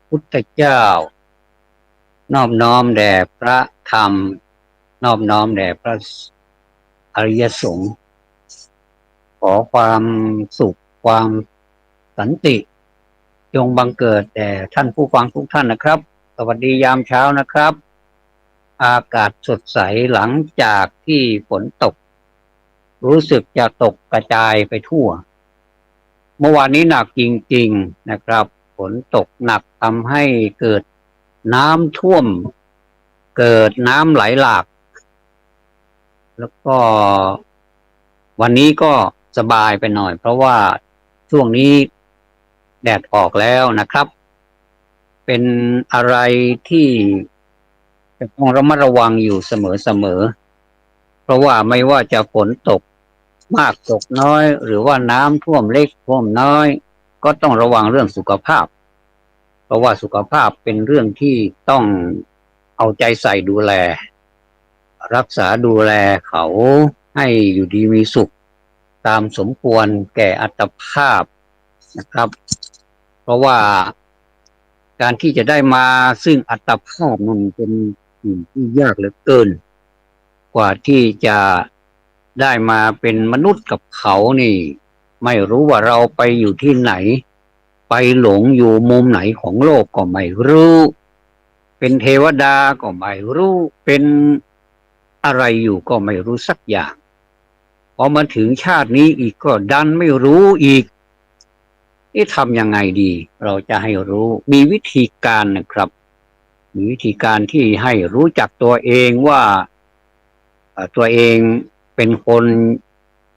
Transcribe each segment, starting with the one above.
พุทธเจ้านอบน้อมแด่พระธรรมนอบน้อมแด่พระอริยสงฆ์ขอความสุขความสันติจงบังเกิดแด่ท่านผู้ฟังทุกท่านนะครับสวัสดียามเช้านะครับอากาศสดใสหลังจากที่ฝนตกรู้สึกจะตกกระจายไปทั่วเมื่อวานนี้หนักจริงๆนะครับฝนตกหนักทำให้เกิดน้ำท่วมเกิดน้ำไหลหลากแล้วก็วันนี้ก็สบายไปหน่อยเพราะว่าช่วงนี้แดดออกแล้วนะครับเป็นอะไรที่ต้องระมัดระวังอยู่เสมอเพราะว่าไม่ว่าจะฝนตกมากตกน้อยหรือว่าน้ำท่วมเล็กท่วมน้อยก็ต้องระวังเรื่องสุขภาพเพราะว่าสุขภาพเป็นเรื่องที่ต้องเอาใจใส่ดูแลรักษาดูแลเขาให้อยู่ดีมีสุขตามสมควรแก่อัตภาพนะครับเพราะว่าการที่จะได้มาซึ่งอัตภาพมันเป็นสิ่งที่ยากเหลือเกินกว่าที่จะได้มาเป็นมนุษย์กับเขานี่ไม่รู้ว่าเราไปอยู่ที่ไหนไปหลงอยู่มุมไหนของโลกก็ไม่รู้เป็นเทวดาก็ไม่รู้เป็นอะไรอยู่ก็ไม่รู้สักอย่างพอมาถึงชาตินี้อีกก็ดันไม่รู้อีกทำยังไงดีเราจะให้รู้มีวิธีการนะครับมีวิธีการที่ให้รู้จักตัวเองว่าตัวเองเป็นคน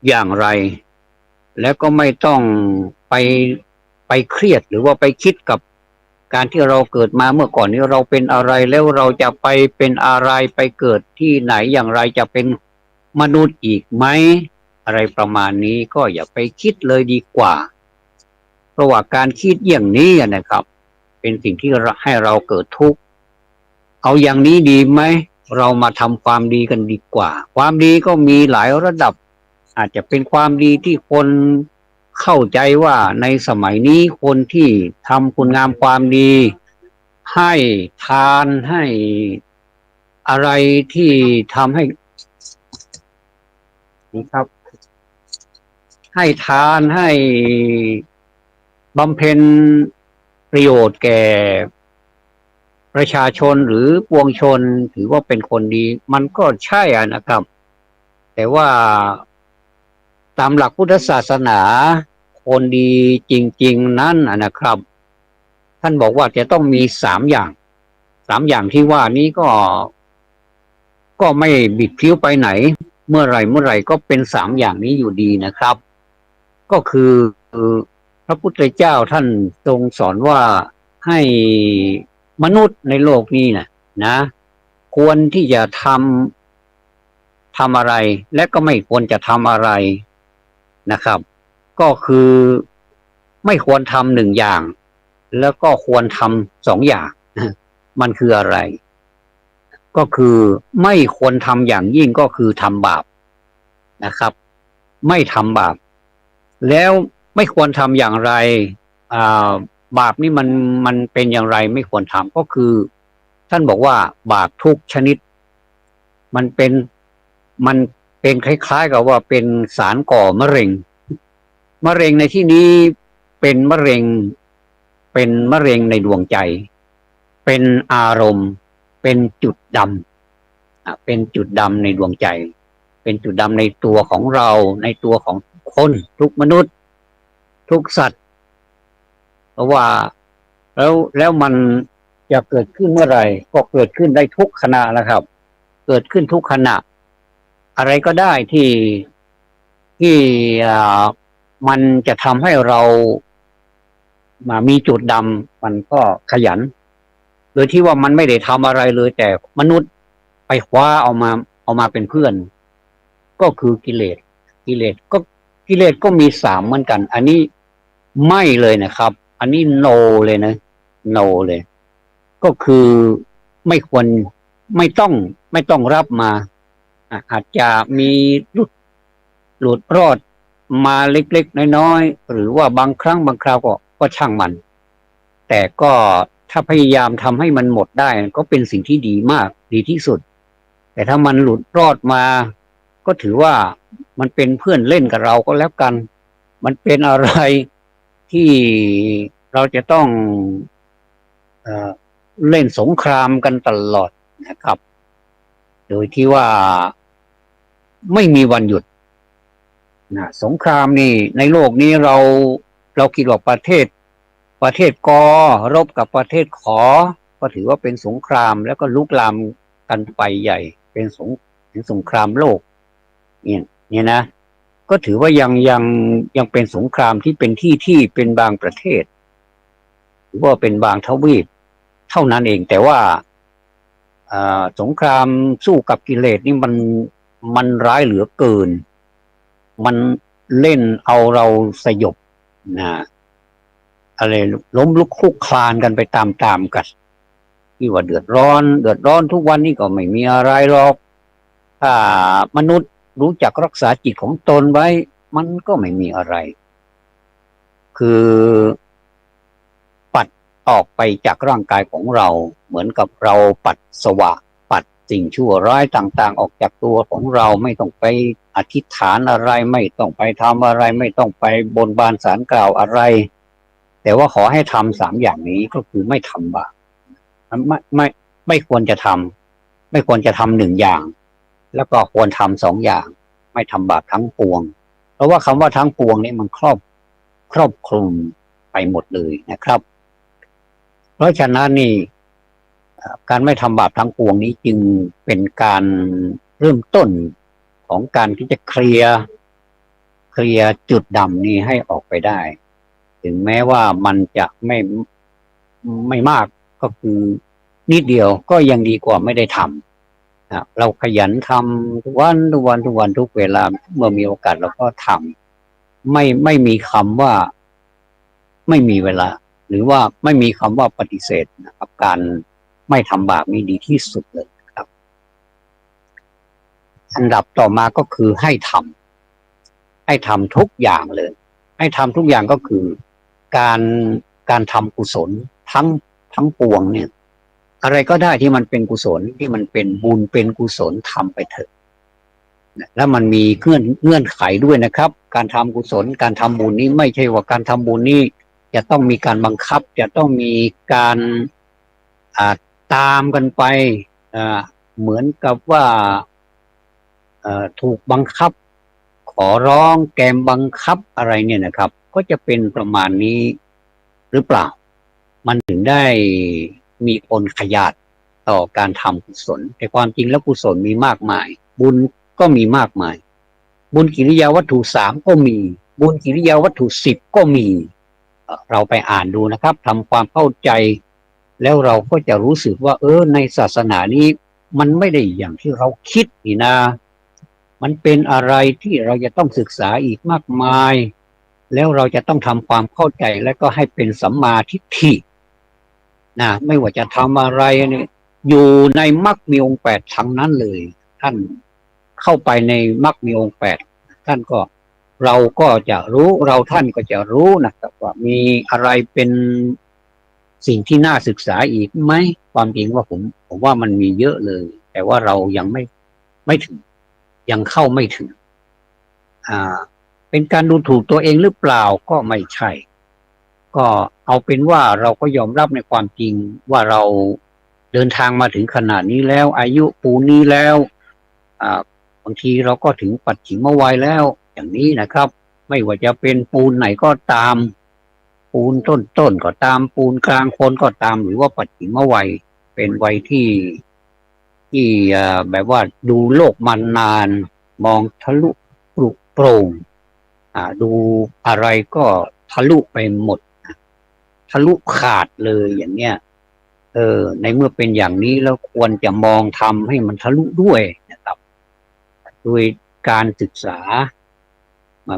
อย่างไรแล้วก็ไม่ต้องไปเครียดหรือว่าไปคิดกับการที่เราเกิดมาเมื่อก่อนนี้เราเป็นอะไรแล้วเราจะไปเป็นอะไรไปเกิดที่ไหนอย่างไรจะเป็นมนุษย์อีกไหมอะไรประมาณนี้ก็อย่าไปคิดเลยดีกว่าเพราะว่าการคิดอย่างนี้นะครับเป็นสิ่งที่ให้เราเกิดทุกข์เอาอย่างนี้ดีไหมเรามาทำความดีกันดีกว่าความดีก็มีหลายระดับอาจจะเป็นความดีที่คนเข้าใจว่าในสมัยนี้คนที่ทำคุณงามความดีให้ทานให้อะไรที่ทำให้นะครับให้ทานให้บำเพ็ญประโยชน์แก่ประชาชนหรือปวงชนถือว่าเป็นคนดีมันก็ใช่นะครับแต่ว่าตามหลักพุทธศาสนาคนดีจริงๆนั้นนะครับท่านบอกว่าจะต้องมี3 อย่างที่ว่านี้ก็ไม่บิดพลิ้วไปไหนเมื่อไหร่ก็เป็น3 อย่างนี้อยู่ดีนะครับก็คือพระพุทธเจ้าท่านทรงสอนว่าให้มนุษย์ในโลกนี้นะควรที่จะทำอะไรและก็ไม่ควรจะทำอะไรนะครับก็คือไม่ควรทำ1 อย่างแล้วก็ควรทำ2 อย่างมันคืออะไรก็คือไม่ควรทำอย่างยิ่งก็คือทำบาปนะครับไม่ทำบาปแล้วไม่ควรทำอย่างไรบาปนี่มันเป็นอย่างไรไม่ควรทำก็คือท่านบอกว่าบาปทุกชนิดมันเป็นคล้ายๆกับว่าเป็นสารก่อมะเร็งในที่นี้เป็นมะเร็งในดวงใจเป็นอารมณ์เป็นจุดดำเป็นจุดดำในดวงใจเป็นจุดดำในตัวของเราในตัวของคนทุกมนุษย์ทุกสัตว์เพราะว่าแล้วมันจะเกิดขึ้นเมื่อไหร่ก็เกิดขึ้นได้ทุกขณะนะครับเกิดขึ้นทุกขณะอะไรก็ได้ที่มันจะทำให้เรามีจุดดำมันก็ขยันโดยที่ว่ามันไม่ได้ทำอะไรเลยแต่มนุษย์ไปคว้าเอามาเป็นเพื่อนก็คือกิเลสก็มี3เหมือนกันอันนี้ไม่เลยนะครับอันนี้โนเลยนะโนเลยก็คือไม่ควรไม่ต้องรับมาอาจจะมีหลุดรอดมาเล็กๆน้อยๆหรือว่าบางครั้งบางคราวก็ช่างมันแต่ก็ ถ้าพยายามทำให้มันหมดได้ก็เป็นสิ่งที่ดีมากดีที่สุดแต่ถ้ามันหลุดรอดมาก็ถือว่ามันเป็นเพื่อนเล่นกับเราก็แล้วกันมันเป็นอะไรที่เราจะต้องเอ่อเล่นสงครามกันตลอดนะครับโดยที่ว่าไม่มีวันหยุดนะสงครามนี่ในโลกนี้เราคิดว่าประเทศกอรบกับประเทศขอก็ถือว่าเป็นสงครามแล้วก็ลุกลามกันไปใหญ่เป็นสงครามโลกเนี่ยนะก็ถือว่ายังเป็นสงครามที่เป็นที่เป็นบางประเทศหรือว่าเป็นบางทวีปเท่านั้นเองแต่ว่าสงครามสู้กับกิเลสนี่มันร้ายเหลือเกินมันเล่นเอาเราสยบนะอะไรล้มลุกคลุกคลานกันไปตามกันที่ว่าเดือดร้อนทุกวันนี้ก็ไม่มีอะไรหรอกถ้ามนุษย์รู้จักรักษาจิตของตนไว้มันก็ไม่มีอะไรคือปัดออกไปจากร่างกายของเราเหมือนกับเราปัดสวะปัดสิ่งชั่วร้ายต่างๆออกจากตัวของเราไม่ต้องไปอธิษฐานอะไรไม่ต้องไปทำอะไรไม่ต้องไปบนบานศาลกล่าวอะไรแต่ว่าขอให้ทำ3อย่างนี้ก็คือไม่ทำบาปไม่ควรจะทำไม่ควรจะทำ1อย่างแล้วก็ควรทำ2อย่างไม่ทำบาปทั้งปวงเพราะว่าคำว่าทั้งปวงนี่มันครอบคลุมไปหมดเลยนะครับเพราะฉะนั้นนี่การไม่ทำบาปทั้งปวงนี้จึงเป็นการเริ่มต้นของการที่จะเคลียร์จุดดำนี้ให้ออกไปได้ถึงแม้ว่ามันจะไม่มากก็คือนิดเดียวก็ยังดีกว่าไม่ได้ทำนะเราขยันทำทุกวันทุกเวลาเมื่อมีโอกาสเราก็ทำไม่มีคำว่าไม่มีเวลาหรือว่าไม่มีคำว่าปฏิเสธนะครับการไม่ทำบาปนี่ดีที่สุดเลยครับอันดับต่อมาก็คือให้ทำทุกอย่างเลยให้ทำทุกอย่างก็คือการทำกุศลทั้งปวงเนี่ยอะไรก็ได้ที่มันเป็นกุศลที่มันเป็นบุญเป็นกุศลทำไปเถอะแล้วมันมีเงื่อนไขด้วยนะครับการทำกุศลการทำบุญนี้ไม่ใช่ว่าการทำบุญนี้จะต้องมีการบังคับจะต้องมีการตามกันไปเหมือนกับว่าถูกบังคับขอร้องแกมบังคับอะไรเนี่ยนะครับก็จะเป็นประมาณนี้หรือเปล่ามันถึงได้มีคนขยาดต่อการทำกุศลแต่ความจริงแล้วกุศลมีมากมายบุญก็มีมากมายบุญกิริยาวัตถุ3ก็มีบุญกิริยาวัตถุ10ก็มีเราไปอ่านดูนะครับทำความเข้าใจแล้วเราก็จะรู้สึกว่าในศาสนานี้มันไม่ได้อย่างที่เราคิดนี่นะมันเป็นอะไรที่เราจะต้องศึกษาอีกมากมายแล้วเราจะต้องทำความเข้าใจและก็ให้เป็นสัมมาทิฏฐินะไม่ว่าจะทำอะไรเนี่ยอยู่ในมรรคมีองค์8ทั้งนั้นเลยท่านเข้าไปในมรรคมีองค์8ท่านก็เราก็จะรู้ท่านก็จะรู้นะครับว่ามีอะไรเป็นสิ่งที่น่าศึกษาอีกไหมความจริงว่าผมว่ามันมีเยอะเลยแต่ว่าเรายังไม่ถึงยังเข้าไม่ถึงเป็นการดูถูกตัวเองหรือเปล่าก็ไม่ใช่ก็เอาเป็นว่าเราก็ยอมรับในความจริงว่าเราเดินทางมาถึงขนาดนี้แล้วอายุปูนนี้แล้วบางทีเราก็ถึงปัจฉิมวัยแล้วอย่างนี้นะครับไม่ว่าจะเป็นปูนไหนก็ตามปูนต้นก็ตามปูนกลางคนก็ตามหรือว่าปัจฉิมวัยเป็นวัยที่แบบว่าดูโลกมันนานมองทะลุปลุกโปร่งดูอะไรก็ทะลุไปหมดทะลุขาดเลยอย่างเนี้ยในเมื่อเป็นอย่างนี้แล้วควรจะมองทำให้มันทะลุด้วยนะครับโดยการศึกษา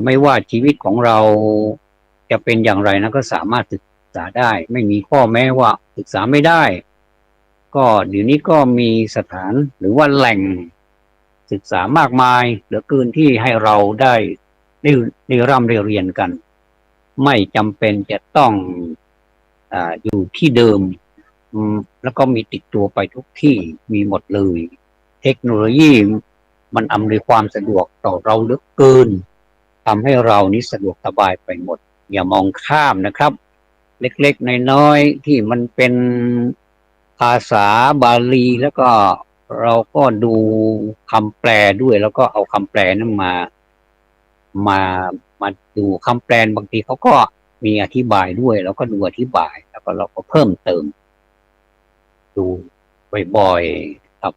ไม่ว่าชีวิตของเราจะเป็นอย่างไรนะก็สามารถศึกษาได้ไม่มีข้อแม้ว่าศึกษาไม่ได้ก็เดี๋ยวนี้ก็มีสถานหรือว่าแหล่งศึกษามากมายเหลือเกินที่ให้เราได้ร่ำเรียนกันไม่จำเป็นจะต้องอยู่ที่เดิม แล้วก็มีติดตัวไปทุกที่มีหมดเลยเทคโนโลยีมันอำนวยความสะดวกต่อเราเหลือเกินทำให้เรานี้สะดวกสบายไปหมดอย่ามองข้ามนะครับเล็กๆน้อยๆที่มันเป็นภาษาบาลีแล้วก็เราก็ดูคำแปลด้วยแล้วก็เอาคำแปลนั้นมามาดูคำแปลบางทีเขาก็มีอธิบายด้วยแล้วก็ดูอธิบายแล้วก็เราก็เพิ่มเติมดูบ่อยๆครับ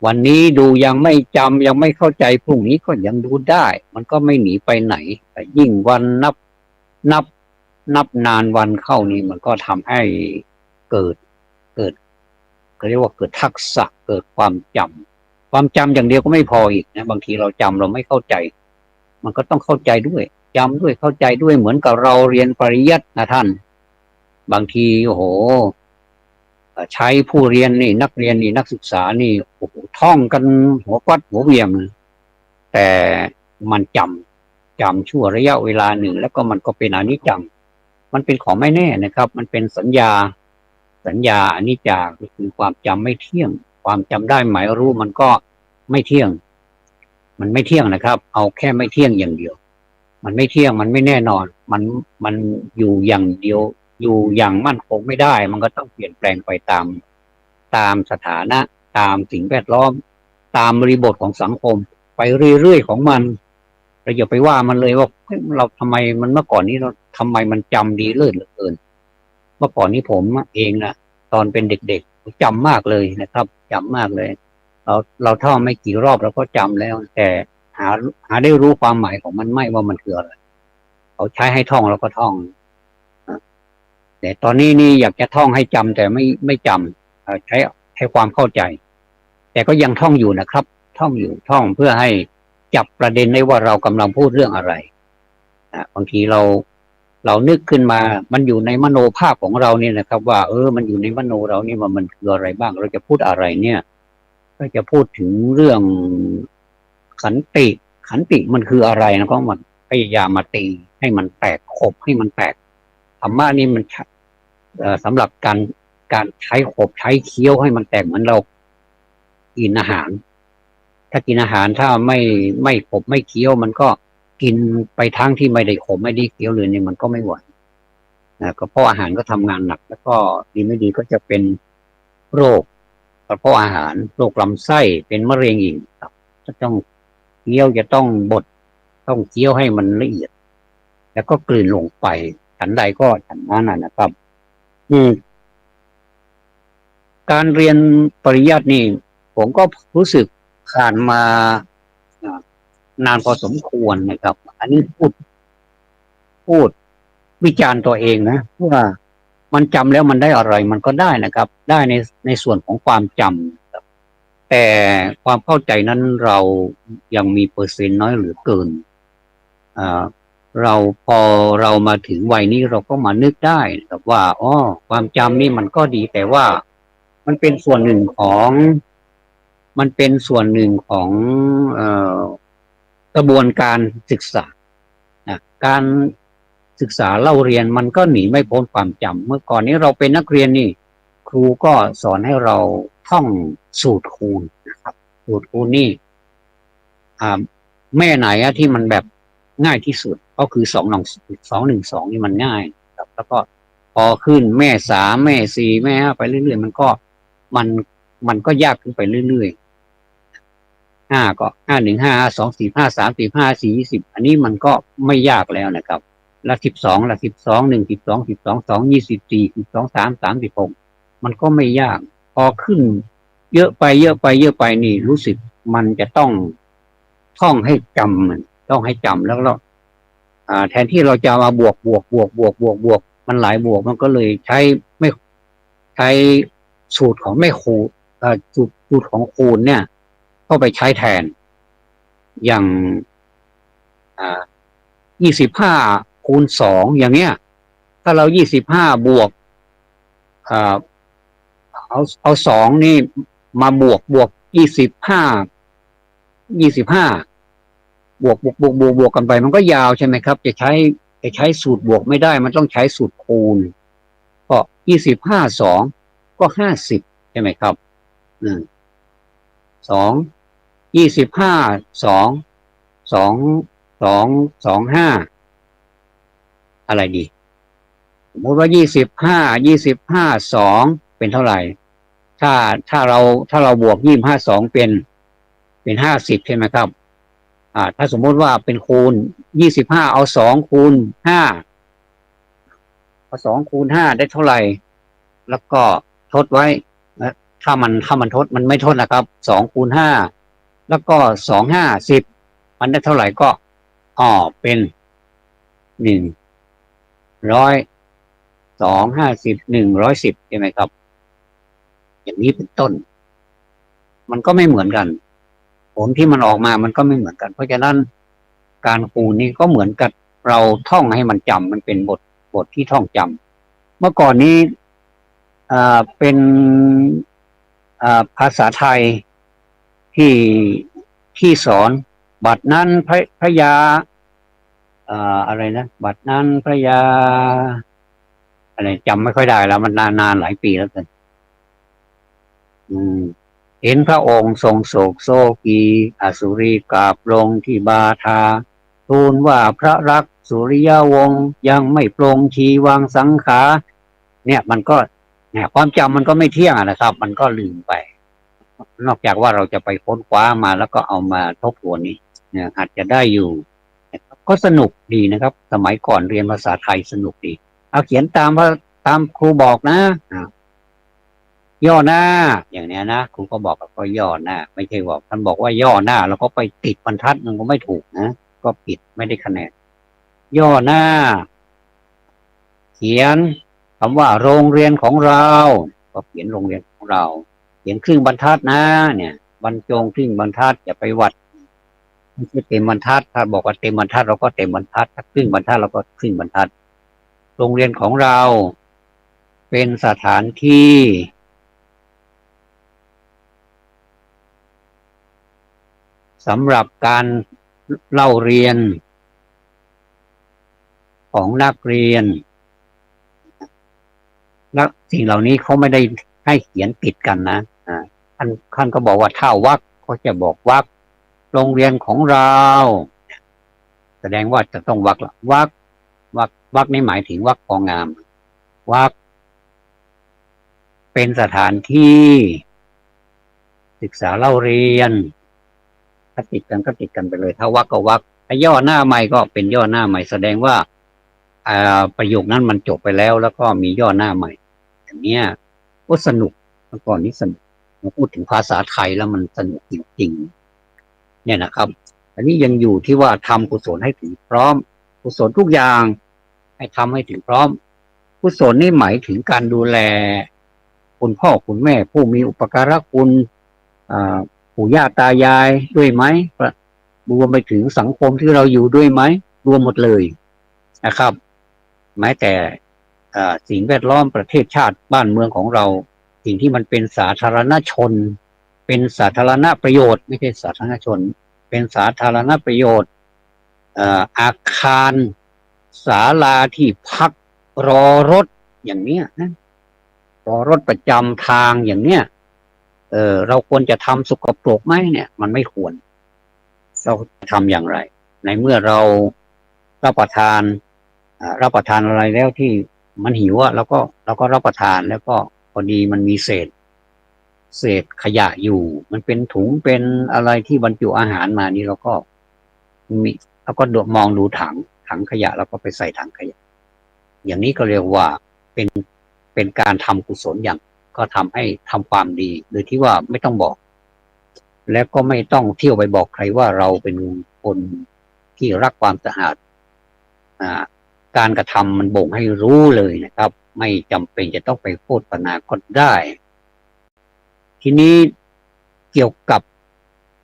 วันนี้ดูยังไม่จำยังไม่เข้าใจพรุ่งนี้ก็ยังดูได้มันก็ไม่หนีไปไหนแต่ยิ่งวันนับนานวันเข้านี้มันก็ทำให้เกิดเขาเรียกว่าเกิดทักษะเกิดความจำอย่างเดียวก็ไม่พออีกนะบางทีเราจำเราไม่เข้าใจมันก็ต้องเข้าใจด้วยจำด้วยเข้าใจด้วยเหมือนกับเราเรียนปริยัตินะท่านบางทีโอ้โหใช้ผู้เรียนนี่นักเรียนนี่นักศึกษานี่โอ้โหท่องกันหัวฟัดหัวเวียงแต่มันจำชั่วระยะเวลาหนึ่งแล้วก็มันก็เป็นอนิจจังมันเป็นของไม่แน่นะครับมันเป็นสัญญาอนิจจาคือความจำไม่เที่ยงความจำได้หมายรู้มันก็ไม่เที่ยงมันไม่เที่ยงนะครับเอาแค่ไม่เที่ยงอย่างเดียวมันไม่เที่ยงมันไม่แน่นอนมันอยู่อย่างเดียวอยู่อย่างมั่นคงไม่ได้มันก็ต้องเปลี่ยนแปลงไปตามสถานะตามสิ่งแวดล้อมตามบริบทของสังคมไปเรื่อยๆของมันเราอย่าไปว่ามันเลยว่าเราทำไมมันเมื่อก่อนนี้เราทำไมมันจำดีเลิศเหลือเกินเมื่อก่อนนี้ผมเองนะตอนเป็นเด็กๆจำมากเลยนะครับจำมากเลยเราท่องไม่กี่รอบเราก็จำแล้วแต่หาได้รู้ความหมายของมันไม่ว่ามันคืออะไรเขาใช้ให้ท่องเราก็ท่องแต่ตอนนี้นี่อยากจะท่องให้จำแต่ไม่จำใช้ความเข้าใจแต่ก็ยังท่องอยู่นะครับท่องเพื่อให้จับประเด็นได้ว่าเรากำลังพูดเรื่องอะไรบางทีเรานึกขึ้นมามันอยู่ในมโนภาพของเราเนี่ยนะครับว่ามันอยู่ในมโนเรานี่ว่ามันคืออะไรบ้างเราจะพูดอะไรเนี่ยก็จะพูดถึงเรื่องขันติมันคืออะไรนะก็มันพยายามมาตีให้มันแตกขบให้มันแตกธรรมะนี่มันสำหรับการใช้ขบใช้เคี้ยวให้มันแตกเหมือนเรากินอาหารถ้ากินอาหารถ้าไม่ขบไม่เคี้ยวมันก็กินไปทั้งที่ไม่ได้ขมไม่ได้เคี้ยวเลยเนี่ยมันก็ไม่ไหวก็เพราะอาหารก็ทำงานหนักแล้วก็ดีไม่ดีก็จะเป็นโรคกระเพาะอาหารโรคลำไส้เป็นมะเร็งอีกครับจะต้องเคี้ยวจะต้องบดต้องเคี้ยวให้มันละเอียดแล้วก็กลืนลงไปฉันใดก็ฉันนั้นนะครับการเรียนปริยัตินี่ผมก็รู้สึกผ่านมานานพอสมควรนะครับอันนี้พูดวิจารณ์ตัวเองนะว่ามันจำแล้วมันได้อะไรมันก็ได้นะครับได้ในส่วนของความจำแต่ความเข้าใจนั้นเรายังมีเปอร์เซ็นต์น้อยเหลือเกินพอเรามาถึงวัยนี้เราก็มานึกได้นะครับว่าความจำนี่มันก็ดีแต่ว่ามันเป็นส่วนหนึ่งของกระบวนการศึกษาการศึกษาเล่าเรียนมันก็หนีไม่พ้นความจำเมื่อก่อนนี้เราเป็นนักเรียนนี่ครูก็สอนให้เราท่องสูตรคูณนะครับสูตรคูณนี่แม่ไหนที่มันแบบง่ายที่สุดก็คือ212นี่มันง่ายครับแล้วก็พอขึ้นแม่3แม่4แม่5ไปเรื่อยๆมันก็ยากขึ้นไปเรื่อยๆ5ก็5 1 5 5 2 4 5 3 4 5 4 20อันนี้มันก็ไม่ยากแล้วนะครับละ12ละ12 1 12 12 2 24 12 3 36มันก็ไม่ยากพอขึ้นเยอะไปนี่รู้สึกมันจะต้องท่องให้จำต้องให้จำแล้วแทนที่เราจะมาบวกมันหลายบวกมันก็เลยใช้สูตรของแม่ครูสูตรของคูณเนี่ยเข้าไปใช้แทนอย่าง25 คูณ 2อย่างเงี้ยถ้าเรา25บวกเอา2นี่มาบวก25บวกกันไปมันก็ยาวใช่ไหมครับจะใช้สูตรบวกไม่ได้มันต้องใช้สูตรคูณก็25 2 ก็50ใช่ไหมครับสอง25สองสอง25อะไรดีสมมติว่า25 2เป็นเท่าไหร่ถ้าถ้าเราบวก25 2เป็น50ใช่ไหมครับถ้าสมมติว่าเป็นคูณ25เอา2คูณ5เอา2คูณ5ได้เท่าไหร่แล้วก็ทดไว้ถ้ามันทดมันไม่ทดนะครับ2คูณ5แล้วก็10มันได้เท่าไหร่ก็เป็น100 110ใช่ไหมครับอย่างนี้เป็นต้นมันก็ไม่เหมือนกันผลที่มันออกมามันก็ไม่เหมือนกันเพราะฉะนั้นการคูณนี่ก็เหมือนกับเราท่องให้มันจำมันเป็นบทที่ท่องจำเมื่อก่อนนี้เป็นภาษาไทยที่สอนบัดนั้นพระยาอะไรนะบัดนั้นพระยาอะไรจำไม่ค่อยได้แล้วมันนานหลายปีแล้วกันเห็นพระองค์ทรงโศกโศกีอสุรีกราบลงที่บาทาทูลว่าพระรักสุริยวงศ์ยังไม่ปลงชีวางสังขา เนี่ยมันก็เนี่ยความจำมันก็ไม่เที่ยงนะครับมันก็ลืมไปนอกจากว่าเราจะไปค้นคว้ามาแล้วก็เอามาทบทวนนี้เนี่ยอาจจะได้อยู่ก็สนุกดีนะครับสมัยก่อนเรียนภาษาไทยสนุกดีเอาเขียนตามครูบอกนะย่อหน้าอย่างเนี้ยนะครูก็บอกก็ย่อหน้าไม่ใช่บอกท่านบอกว่าย่อหน้าแล้วก็ไปติดบรรทัดมันก็ไม่ถูกนะก็ผิดไม่ได้คะแนนย่อหน้าเขียนคำว่าโรงเรียนของเราก็เขียนโรงเรียนของเราเขียนครึ่งบรรทัดนะเนี่ยบรรจงครึ่งบรรทัดอย่าไปวัดไม่ใช่เต็มบรรทัดถ้าบอกว่าเต็มบรรทัดเราก็เต็มบรรทัดถ้าครึ่งบรรทัดเราก็ครึ่งบรรทัดโรงเรียนของเราเป็นสถานที่สำหรับการเล่าเรียนของนักเรียนและสิ่งเหล่านี้เขาไม่ได้ให้เขียนติดกันนะท่านก็บอกว่าถ้าวรรคเขาจะบอกวรรคโรงเรียนของเราแสดงว่าจะต้องวรรคนี่หมายถึงวรรคพองามวรรคเป็นสถานที่ศึกษาเล่าเรียนถ้าติดกันก็ติดกันไปเลยถ้าวรรคก็วรรคถ้าย่อหน้าใหม่ก็เป็นย่อหน้าใหม่แสดงว่าประโยคนั้นมันจบไปแล้วแล้วก็มีย่อหน้าใหม่อย่างเนี้ยก็สนุกเมื่อก่อนนี้สนุกมาพูดถึงภาษาไทยแล้วมันสนุกจริงๆเนี่ยนะครับอันนี้ยังอยู่ที่ว่าทำกุศลให้ถึงพร้อมกุศลทุกอย่างให้ทำให้ถึงพร้อมกุศลนี่หมายถึงการดูแลคุณพ่อคุณแม่ผู้มีอุปการะคุณปู่ย่าตายายด้วยไหมรวมไปถึงสังคมที่เราอยู่ด้วยไหมรวมหมดเลยนะครับแม้แต่สิ่งแวดล้อมประเทศชาติบ้านเมืองของเราสิ่งที่มันเป็นสาธารณชนเป็นสาธารณประโยชน์ไม่ใช่สาธารณชนเป็นสาธารณประโยชน์อาคารศาลาที่พักรอรถอย่างเนี้ยนะรอรถประจำทางอย่างเนี้ยเราควรจะทำสกปรกไหมเนี่ยมันไม่ควรเราทำอย่างไรในเมื่อเรารับประทานอะไรแล้วที่มันหิวเราก็รับประทานแล้วก็พอดีมันมีเศษขยะอยู่มันเป็นถุงเป็นอะไรที่บรรจุอาหารมานี่เราก็มองดูถังขยะแล้วก็ไปใส่ถังขยะอย่างนี้ก็เรียกว่าเป็นการทำกุศลอย่างก็ทำให้ทำความดีโดยที่ว่าไม่ต้องบอกแล้วก็ไม่ต้องเที่ยวไปบอกใครว่าเราเป็นคนที่รักความสะอาดการกระทำมันบ่งให้รู้เลยนะครับไม่จำเป็นจะต้องไปโฆษณาก็ได้ทีนี้เกี่ยวกับ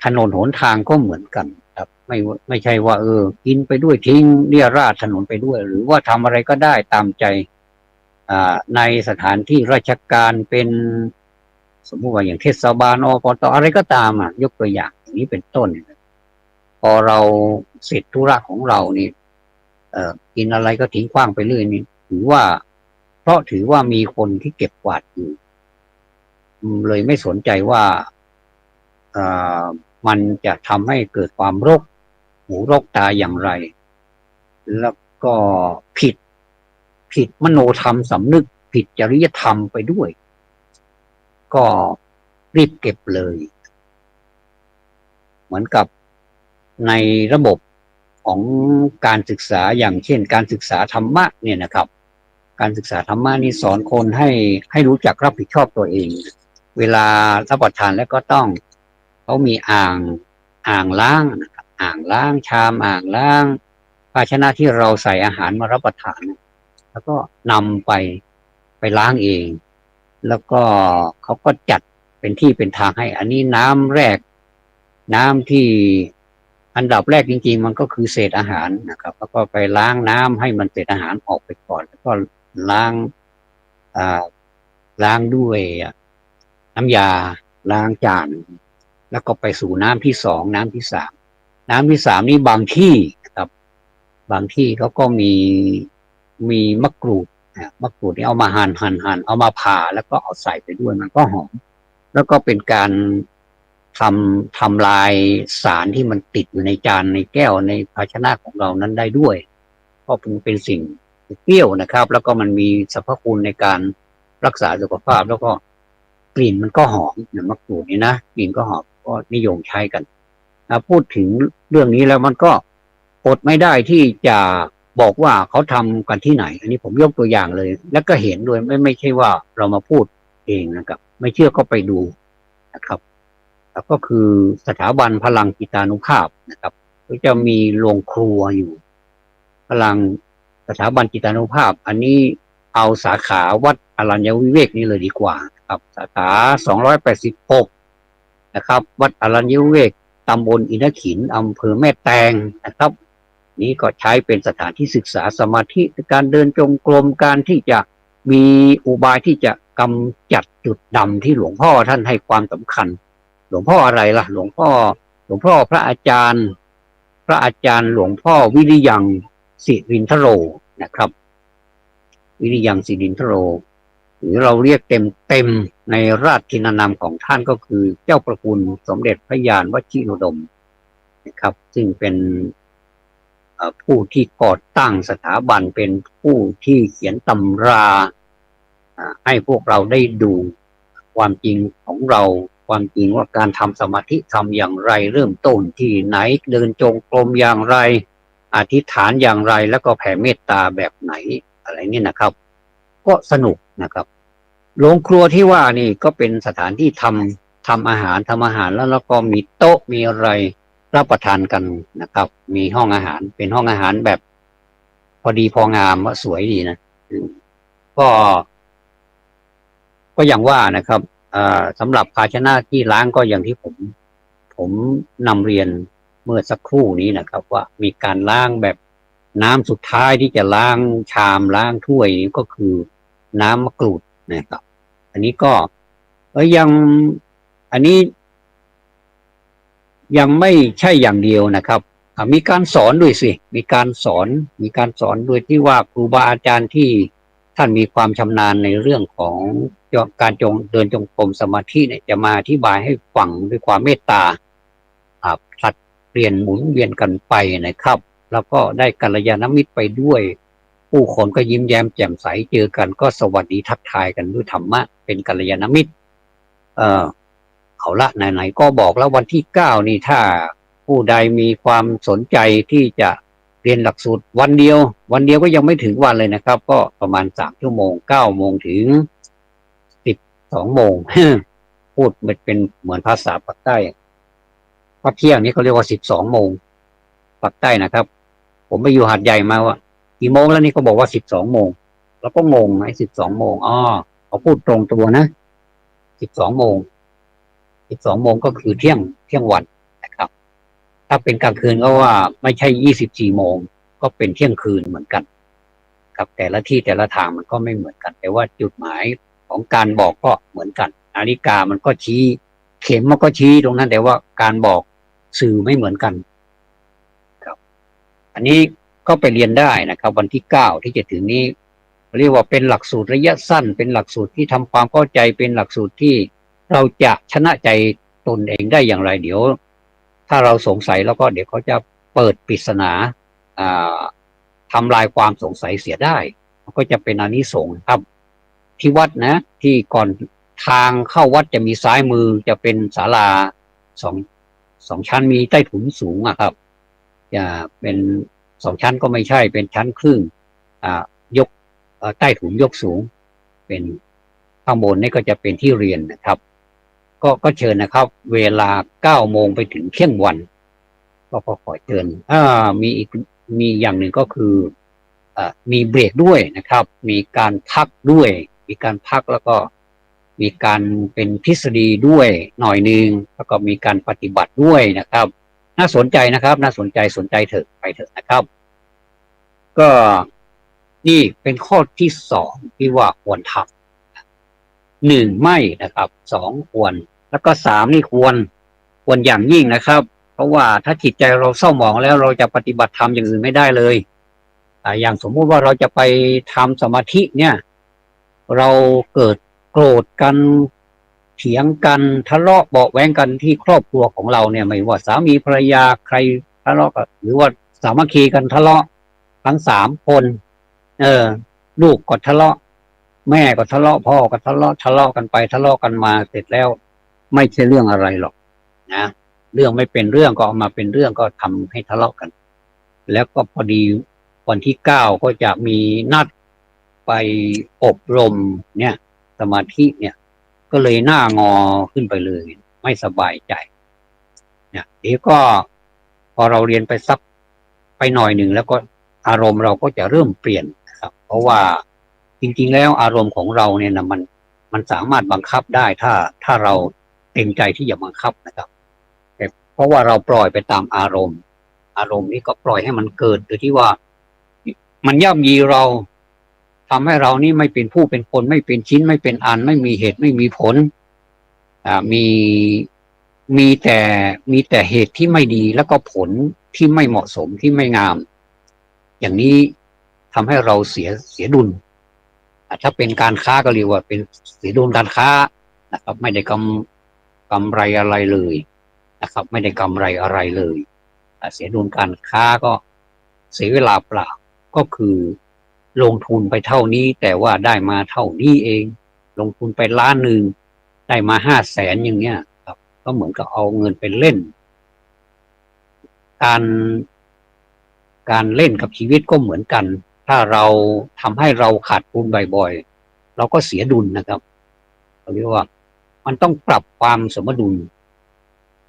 ถนนหนทางก็เหมือนกันครับไม่ใช่ว่ากินไปด้วยทิ้งเรี่ยราดถนนไปด้วยหรือว่าทำอะไรก็ได้ตามใจในสถานที่ราชการเป็นสมมติว่าอย่างเทศบาลอบตอะไรก็ตามยกตัวอย่างอย่างนี้เป็นต้นพอเราเสร็จธุระของเรานี่กินอะไรก็ทิ้งขว้างไปเรื่อยนี่ถือว่ามีคนที่เก็บกวาดอยู่ เลยไม่สนใจว่ามันจะทำให้เกิดความรกหูรกตาอย่างไรแล้วก็ผิดมโนธรรมสำนึกผิดจริยธรรมไปด้วยก็รีบเก็บเลยเหมือนกับในระบบของการศึกษาอย่างเช่นการศึกษาธรรมะเนี่ยนะครับการศึกษาธรรมะนี่สอนคนให้รู้จักรับผิดชอบตัวเองเวลารับประทานแล้วก็ต้องเขามีอ่างล้างนะครับอ่างล้างชามอ่างล้างภาชนะที่เราใส่อาหารมารับประทานแล้วก็นำไปล้างเองแล้วก็เขาก็จัดเป็นที่เป็นทางให้อันนี้น้ำแรกน้ำที่อันดับแรกจริงๆมันก็คือเศษอาหารนะครับแล้วก็ไปล้างน้ำให้มันเศษอาหารออกไปก่อนแล้วก็ล้างล้างด้วยน้ำยาล้างจานแล้วก็ไปสู่น้ำที่สองน้ำที่สามน้ำที่สามนี่บางที่นะครับบางที่เขาก็มีมะกรูดนี่เอามาหั่นเอามาผ่าแล้วก็เอาใส่ไปด้วยมันก็หอมแล้วก็เป็นการทำลายสารที่มันติดอยู่ในจานในแก้วในภาชนะของเรานั้นได้ด้วยเพราะเป็นสิ่งเปรี้ยวนะครับแล้วก็มันมีสรรพคุณในการรักษาสุขภาพแล้วก็กลิ่นมันก็หอมเนี่ยมะกรูดนี่นะกลิ่นก็หอมก็นิยมใช้กันพูดถึงเรื่องนี้แล้วมันก็อดไม่ได้ที่จะบอกว่าเขาทำกันที่ไหนอันนี้ผมยกตัวอย่างเลยแล้วก็เห็นด้วยไม่ใช่ว่าเรามาพูดเองนะครับไม่เชื่อก็ไปดูนะครับแล้วก็คือสถาบันพลังจิตานุภาพนะครับก็จะมีโรงครัวอยู่พลังสถาบันจิตานุภาพอันนี้เอาสาขาวัดอรัญญวิเวกนี่เลยดีกว่าครับสาขา286นะครับวัดอรัญญวิเวกตำบลอินทขินอำเภอแม่แตงนะครับนี้ก็ใช้เป็นสถานที่ศึกษาสมาธิการเดินจงกรมการที่จะมีอุบายที่จะกำจัดจุดดำที่หลวงพ่อท่านให้ความสำคัญหลวงพ่ออะไรล่ะหลวงพ่อพระอาจารย์หลวงพ่อวิริยังสิรินทโรนะครับวิริยังสิรินทโรหรือเราเรียกเต็มในราชทินานามของท่านก็คือเจ้าประคุณสมเด็จพระยานวชิรดมนะครับซึ่งเป็นผู้ที่ก่อตั้งสถาบันเป็นผู้ที่เขียนตำราให้พวกเราได้ดูความจริงของเราความจริงว่าการทำสมาธิทำอย่างไรเริ่มต้นที่ไหนเดินจงกรมอย่างไรอธิษฐานอย่างไรแล้วก็แผ่เมตตาแบบไหนอะไรนี่นะครับก็สนุกนะครับโรงครัวที่ว่านี่ก็เป็นสถานที่ทำอาหารแล้วก็มีโต๊ะมีอะไรรับประทานกันนะครับมีห้องอาหารเป็นห้องอาหารแบบพอดีพองามว่าสวยดีนะก็อย่างว่านะครับสำหรับภาชนะที่ล้างก็อย่างที่ผมนำเรียนเมื่อสักครู่นี้นะครับว่ามีการล้างแบบน้ำสุดท้ายที่จะล้างชามล้างถ้วยก็คือน้ำมะกรูดนะครับอันนี้ก็ยังอันนี้ยังไม่ใช่อย่างเดียวนะครับมีการสอนด้วยสิมีการสอนโดยที่ว่าครูบาอาจารย์ที่ท่านมีความชำนาญในเรื่องของการเดินจงกรมสมาธิเนี่ยจะมาอธิบายให้ฟังด้วยความเมตตาผลัดเปลี่ยนหมุนเวียนกันไปนะครับแล้วก็ได้กัลยาณมิตรไปด้วยผู้คนก็ยิ้มแย้มแจ่มใสเจอกันก็สวัสดีทักทายกันด้วยธรรมะเป็นกัลยาณมิตรเอาละไหนๆก็บอกแล้ววันที่9นี่ถ้าผู้ใดมีความสนใจที่จะเรียนหลักสูตรวันเดียวก็ยังไม่ถึงวันเลยนะครับก็ประมาณ3 ชั่วโมง9 โมงถึง12 โมง พูดเป็นเหมือนภาษาปากใต้พอเที่ยงนี้เขาเรียกว่า12 โมงปากใต้นะครับผมไปอยู่หาดใหญ่มาว่ากี่โมงแล้วนี่เขาบอกว่า12 โมงแล้วก็งงไหม12 โมงเขาพูดตรงตัวนะ12 โมงก็คือเที่ยงวันนะครับถ้าเป็นกลางคืนก็ว่าไม่ใช่24 โมงก็เป็นเที่ยงคืนเหมือนกันครับแต่ละที่แต่ละทางมันก็ไม่เหมือนกันแต่ว่าจุดหมายของการบอกก็เหมือนกันนาฬิกามันก็ชี้เข็มมันก็ชี้ตรงนั้นแต่ว่าการบอกสื่อไม่เหมือนกันครับอันนี้ก็ไปเรียนได้นะครับวันที่9ที่จะถึงนี้เรียกว่าเป็นหลักสูตรระยะสั้นเป็นหลักสูตรที่ทำความเข้าใจเป็นหลักสูตรที่ เราจะชนะใจตนเองได้อย่างไรเดี๋ยวถ้าเราสงสัยแล้วก็เดี๋ยวเขาจะเปิดปริศนาอ่าทำลายความสงสัยเสียได้ก็จะเป็นอานิสงส์ครับที่วัดนะที่ก่อนทางเข้าวัดจะมีซ้ายมือจะเป็นศาลาสองสองชั้นมีใต้ถุนสูงอะครับจะเป็นสองชั้นก็ไม่ใช่เป็นชั้นครึ่งยกใต้ถุนยกสูงเป็นข้างบนนี่ก็จะเป็นที่เรียนนะครับก็เชิญนะครับเวลา9 โมงไปถึงเที่ยงวันก็ขอเชิญมีอย่างหนึ่งก็คือมีเบรกด้วยนะครับมีการพักด้วยมีการพักแล้วก็มีการเป็นทฤษฎีด้วยหน่อยนึงแล้วก็มีการปฏิบัติด้วยนะครับน่าสนใจนะครับน่าสนใจเถอะไปเถอะนะครับก็นี่เป็นข้อที่2ที่ว่าควรทำ1ไม่นะครับ2ควรแล้วก็3นี่ควรอย่างยิ่งนะครับเพราะว่าถ้าจิตใจเราเศร้าหมองแล้วเราจะปฏิบัติธรรมอย่างอื่นไม่ได้เลยอย่างสมมุติว่าเราจะไปทำสมาธิเนี่ยเราเกิดโกรธกันเถียงกันทะเลาะเบาะแว้งกันที่ครอบครัวของเราเนี่ยไม่ว่าสามีภรรยาใครทะเลาะกันหรือว่าสามัคคีกันทะเลาะทั้ง3 คนลูกก็ทะเลาะแม่ก็ทะเลาะพ่อก็ทะเลาะกันไปทะเลาะกันมาเสร็จแล้วไม่ใช่เรื่องอะไรหรอกนะเรื่องไม่เป็นเรื่องก็เอามาเป็นเรื่องก็ทำให้ทะเลาะกันแล้วก็พอดีวันที่9ก็จะมีนัดไปอบรมเนี่ยสมาธิเนี่ยก็เลยหน้างอขึ้นไปเลยไม่สบายใจเนี่ยเดี๋ยวก็พอเราเรียนไปสักไปหน่อยหนึ่งแล้วก็อารมณ์เราก็จะเริ่มเปลี่ยนนะครับเพราะว่าจริงๆแล้วอารมณ์ของเราเนี่ยนะมันสามารถบังคับได้ถ้าเราเต็มใจที่จะบังคับนะครับเพราะว่าเราปล่อยไปตามอารมณ์นี้ก็ปล่อยให้มันเกิดโดยที่ว่ามันย่ำยีเราทำให้เรานี่ไม่เป็นผู้เป็นคนไม่เป็นชิ้นไม่เป็นอันไม่มีเหตุไม่มีผลมีแต่เหตุที่ไม่ดีแล้วก็ผลที่ไม่เหมาะสมที่ไม่งามอย่างนี้ทำให้เราเสียดุลถ้าเป็นการค้าก็เรียกว่าเป็นเสียดุลการค้านะครับไม่ได้กำไรอะไรเลยนะครับไม่ได้กำไรอะไรเลยเสียดุลการค้าก็เสียเวลาเปล่าก็คือลงทุนไปเท่านี้แต่ว่าได้มาเท่านี้เองลงทุนไป1,000,000ได้มา500,000อย่างเงี้ยครับก็เหมือนกับเอาเงินไปเล่นการเล่นกับชีวิตก็เหมือนกันถ้าเราทำให้เราขาดทุนบ่อยๆเราก็เสียดุลนะครับเราเรียกว่ามันต้องปรับความสมดุล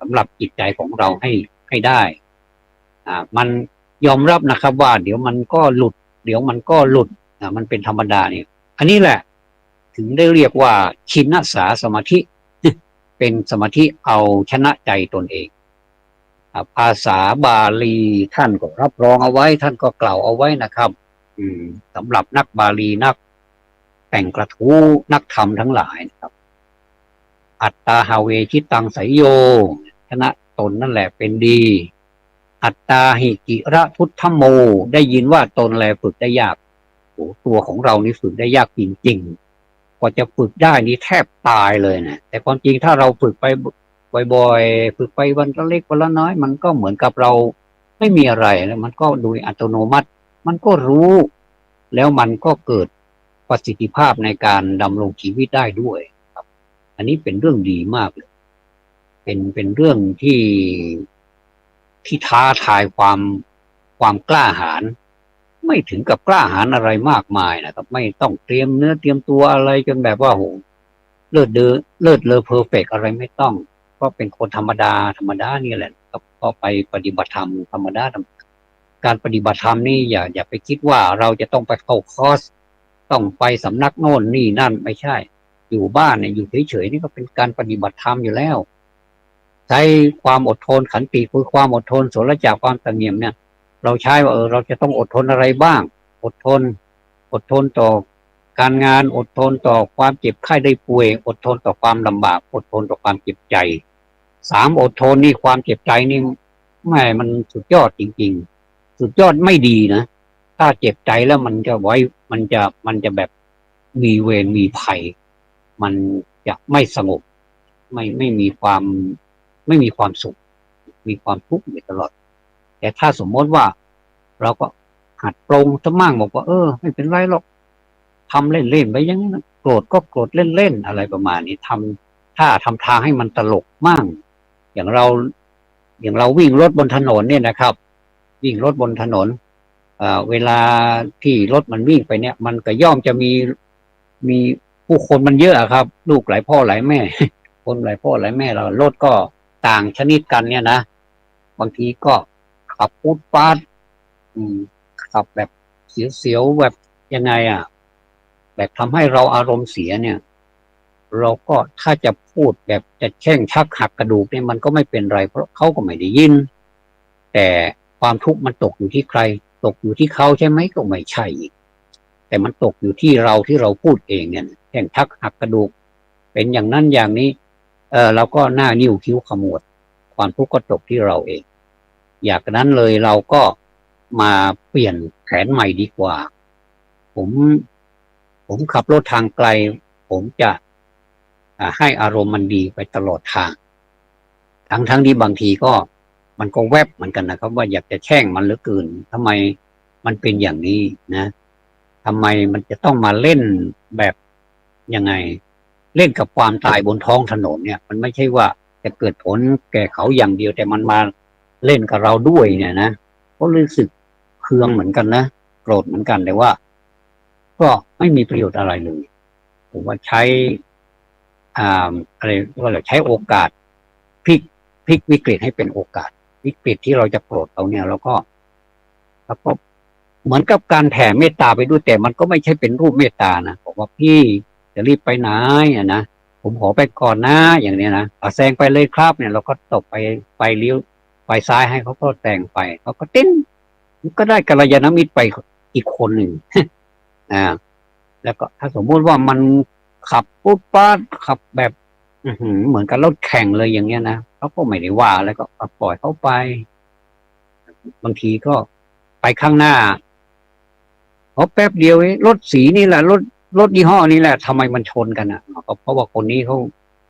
สำหรับจิตใจของเราให้ได้มันยอมรับนะครับว่าเดี๋ยวมันก็หลุดมันเป็นธรรมดาเนี่ยอันนี้แหละถึงได้เรียกว่าชินสาสมาธิ เป็นสมาธิเอาชนะใจตนเองภาษาบาลีท่านก็รับรองเอาไว้ท่านก็กล่าวเอาไว้นะครับสำหรับนักบาลีนักแต่งกระทู้นักธรรมทั้งหลายนะครับอัตตาหาเวชิตังไสยโยชนะตนนั่นแหละเป็นดีอัตตาหิกิระพุทธโมได้ยินว่าตนแลฝึกได้ยากตัวของเรานี่ฝึกได้ยากจริงๆกว่าจะฝึกได้นี่แทบตายเลยนะแต่ความจริงถ้าเราฝึกไปบ่อยๆฝึกไปวันละเล็กวันละน้อยมันก็เหมือนกับเราไม่มีอะไรแล้วมันก็โดยอัตโนมัติมันก็รู้แล้วมันก็เกิดประสิทธิภาพในการดำรงชีวิตได้ด้วยครับอันนี้เป็นเรื่องดีมากเลยเป็นเรื่องที่ท้าทายความกล้าหาญไม่ถึงกับกล้าหาญอะไรมากมายนะครับไม่ต้องเตรียมเนื้อเตรียมตัวอะไรจนแบบว่าโหเลิศเลอเพอร์เฟกอะไรไม่ต้องก็เป็นคนธรรมดานี่แหละก็ไปปฏิบัติธรรมธรรมดาการปฏิบัติธรรมนี่อย่าไปคิดว่าเราจะต้องไปเข้าคอร์สต้องไปสำนักโน่นนี่นั่นไม่ใช่อยู่บ้านเนี่ยอยู่เฉยๆนี่ก็เป็นการปฏิบัติธรรมอยู่แล้วใช้ความอดทนขันติคือความอดทนโสรจากความเสงี่ยมเนี่ยเราใช้ว่าเราจะต้องอดทนอะไรบ้างอดทนต่อการงานอดทนต่อความเจ็บไข้ได้ป่วยอดทนต่อความลำบากอดทนต่อความเจ็บใจ3อดทนนี่ความเจ็บใจนี่ไม่มันสุดยอดจริงๆสุดยอดไม่ดีนะถ้าเจ็บใจแล้วมันจะแบบมีเวรมีภัยมันจะไม่สงบ ไม่มีความไม่มีความสุขมีความทุกข์อยู่ตลอดแต่ถ้าสมมติว่าเราก็หัดปรงซะมั่งบอกว่าไม่เป็นไรหรอกทำเล่นๆไปอย่างนั้นโกรธก็โกรธเล่นๆอะไรประมาณนี้ถ้าทำทางให้มันตลกมั่งอย่างเราวิ่งรถบนถนนเนี่ยนะครับวิ่งรถบนถนนเวลาที่รถมันวิ่งไปเนี่ยมันก็ย่อมจะมีผู้คนมันเยอะครับลูกหลายพ่อหลายแม่คนหลายพ่อหลายแม่เรารถก็ต่างชนิดกันเนี่ยนะบางทีก็ขับฟุตฟาดขับแบบเสียวๆแบบยังไงแบบทำให้เราอารมณ์เสียเนี่ยเราก็ถ้าจะพูดแบบจะแช่งชักหักกระดูกเนี่ยมันก็ไม่เป็นไรเพราะเขาก็ไม่ได้ยินแต่ความทุกข์มันตกอยู่ที่ใครตกอยู่ที่เขาใช่ไหมก็ไม่ใช่อีกแต่มันตกอยู่ที่เราพูดเองเนี่ยแช่งชักหักกระดูกเป็นอย่างนั้นอย่างนี้เราก็หน้านิ้วคิ้วขมวดความทุกข์ก็ตกที่เราเองอย่างนั้นเลยเราก็มาเปลี่ยนแผนใหม่ดีกว่าผมขับรถทางไกลผมจะให้อารมณ์มันดีไปตลอดทางทั้งที่บางทีก็มันก็แวบเหมือนกันนะครับว่าอยากจะแช่งมันเหลือเกินทำไมมันเป็นอย่างนี้นะทำไมมันจะต้องมาเล่นแบบยังไงเล่นกับความตายบนท้องถนนเนี่ยมันไม่ใช่ว่าจะเกิดผลแก่เขาอย่างเดียวแต่มันมาเล่นกับเราด้วยเนี่ยนะก็รู้สึกเคืองเหมือนกันนะโกรธเหมือนกันแต่ว่าก็ไม่มีประโยชน์อะไรเลยผมว่าใช้อะไรว่าเราใช้โอกาสพลิกวิกฤตให้เป็นโอกาสวิกฤตที่เราจะโกรธเขาเนี่ยแล้วก็เหมือนกับการแผ่เมตตาไปด้วยแต่มันก็ไม่ใช่เป็นรูปเมตตานะบอกว่าพี่จะรีบไปไหนนะผมขอไปก่อนนะอย่างนี้นะแซงไปเลยครับเนี่ยเราก็ตบไปเลี้ยวไปซ้ายให้เขาก็แซงไปเขาก็ติ้นก็ได้กัลยาณมิตรไปอีกคนหนึ่งแล้วก็ถ้าสมมุติว่ามันขับปุ๊บปั๊บขับแบบเหมือนกับรถแข่งเลยอย่างเงี้ยนะเขาก็ไม่ได้ว่าแล้วก็ปล่อยเขาไปบางทีก็ไปข้างหน้าแป๊บเดียวรถสีนี่แหละรถยี่ห้อนี้แหละทำไมมันชนกันก็เพราะว่าคนนี้เขา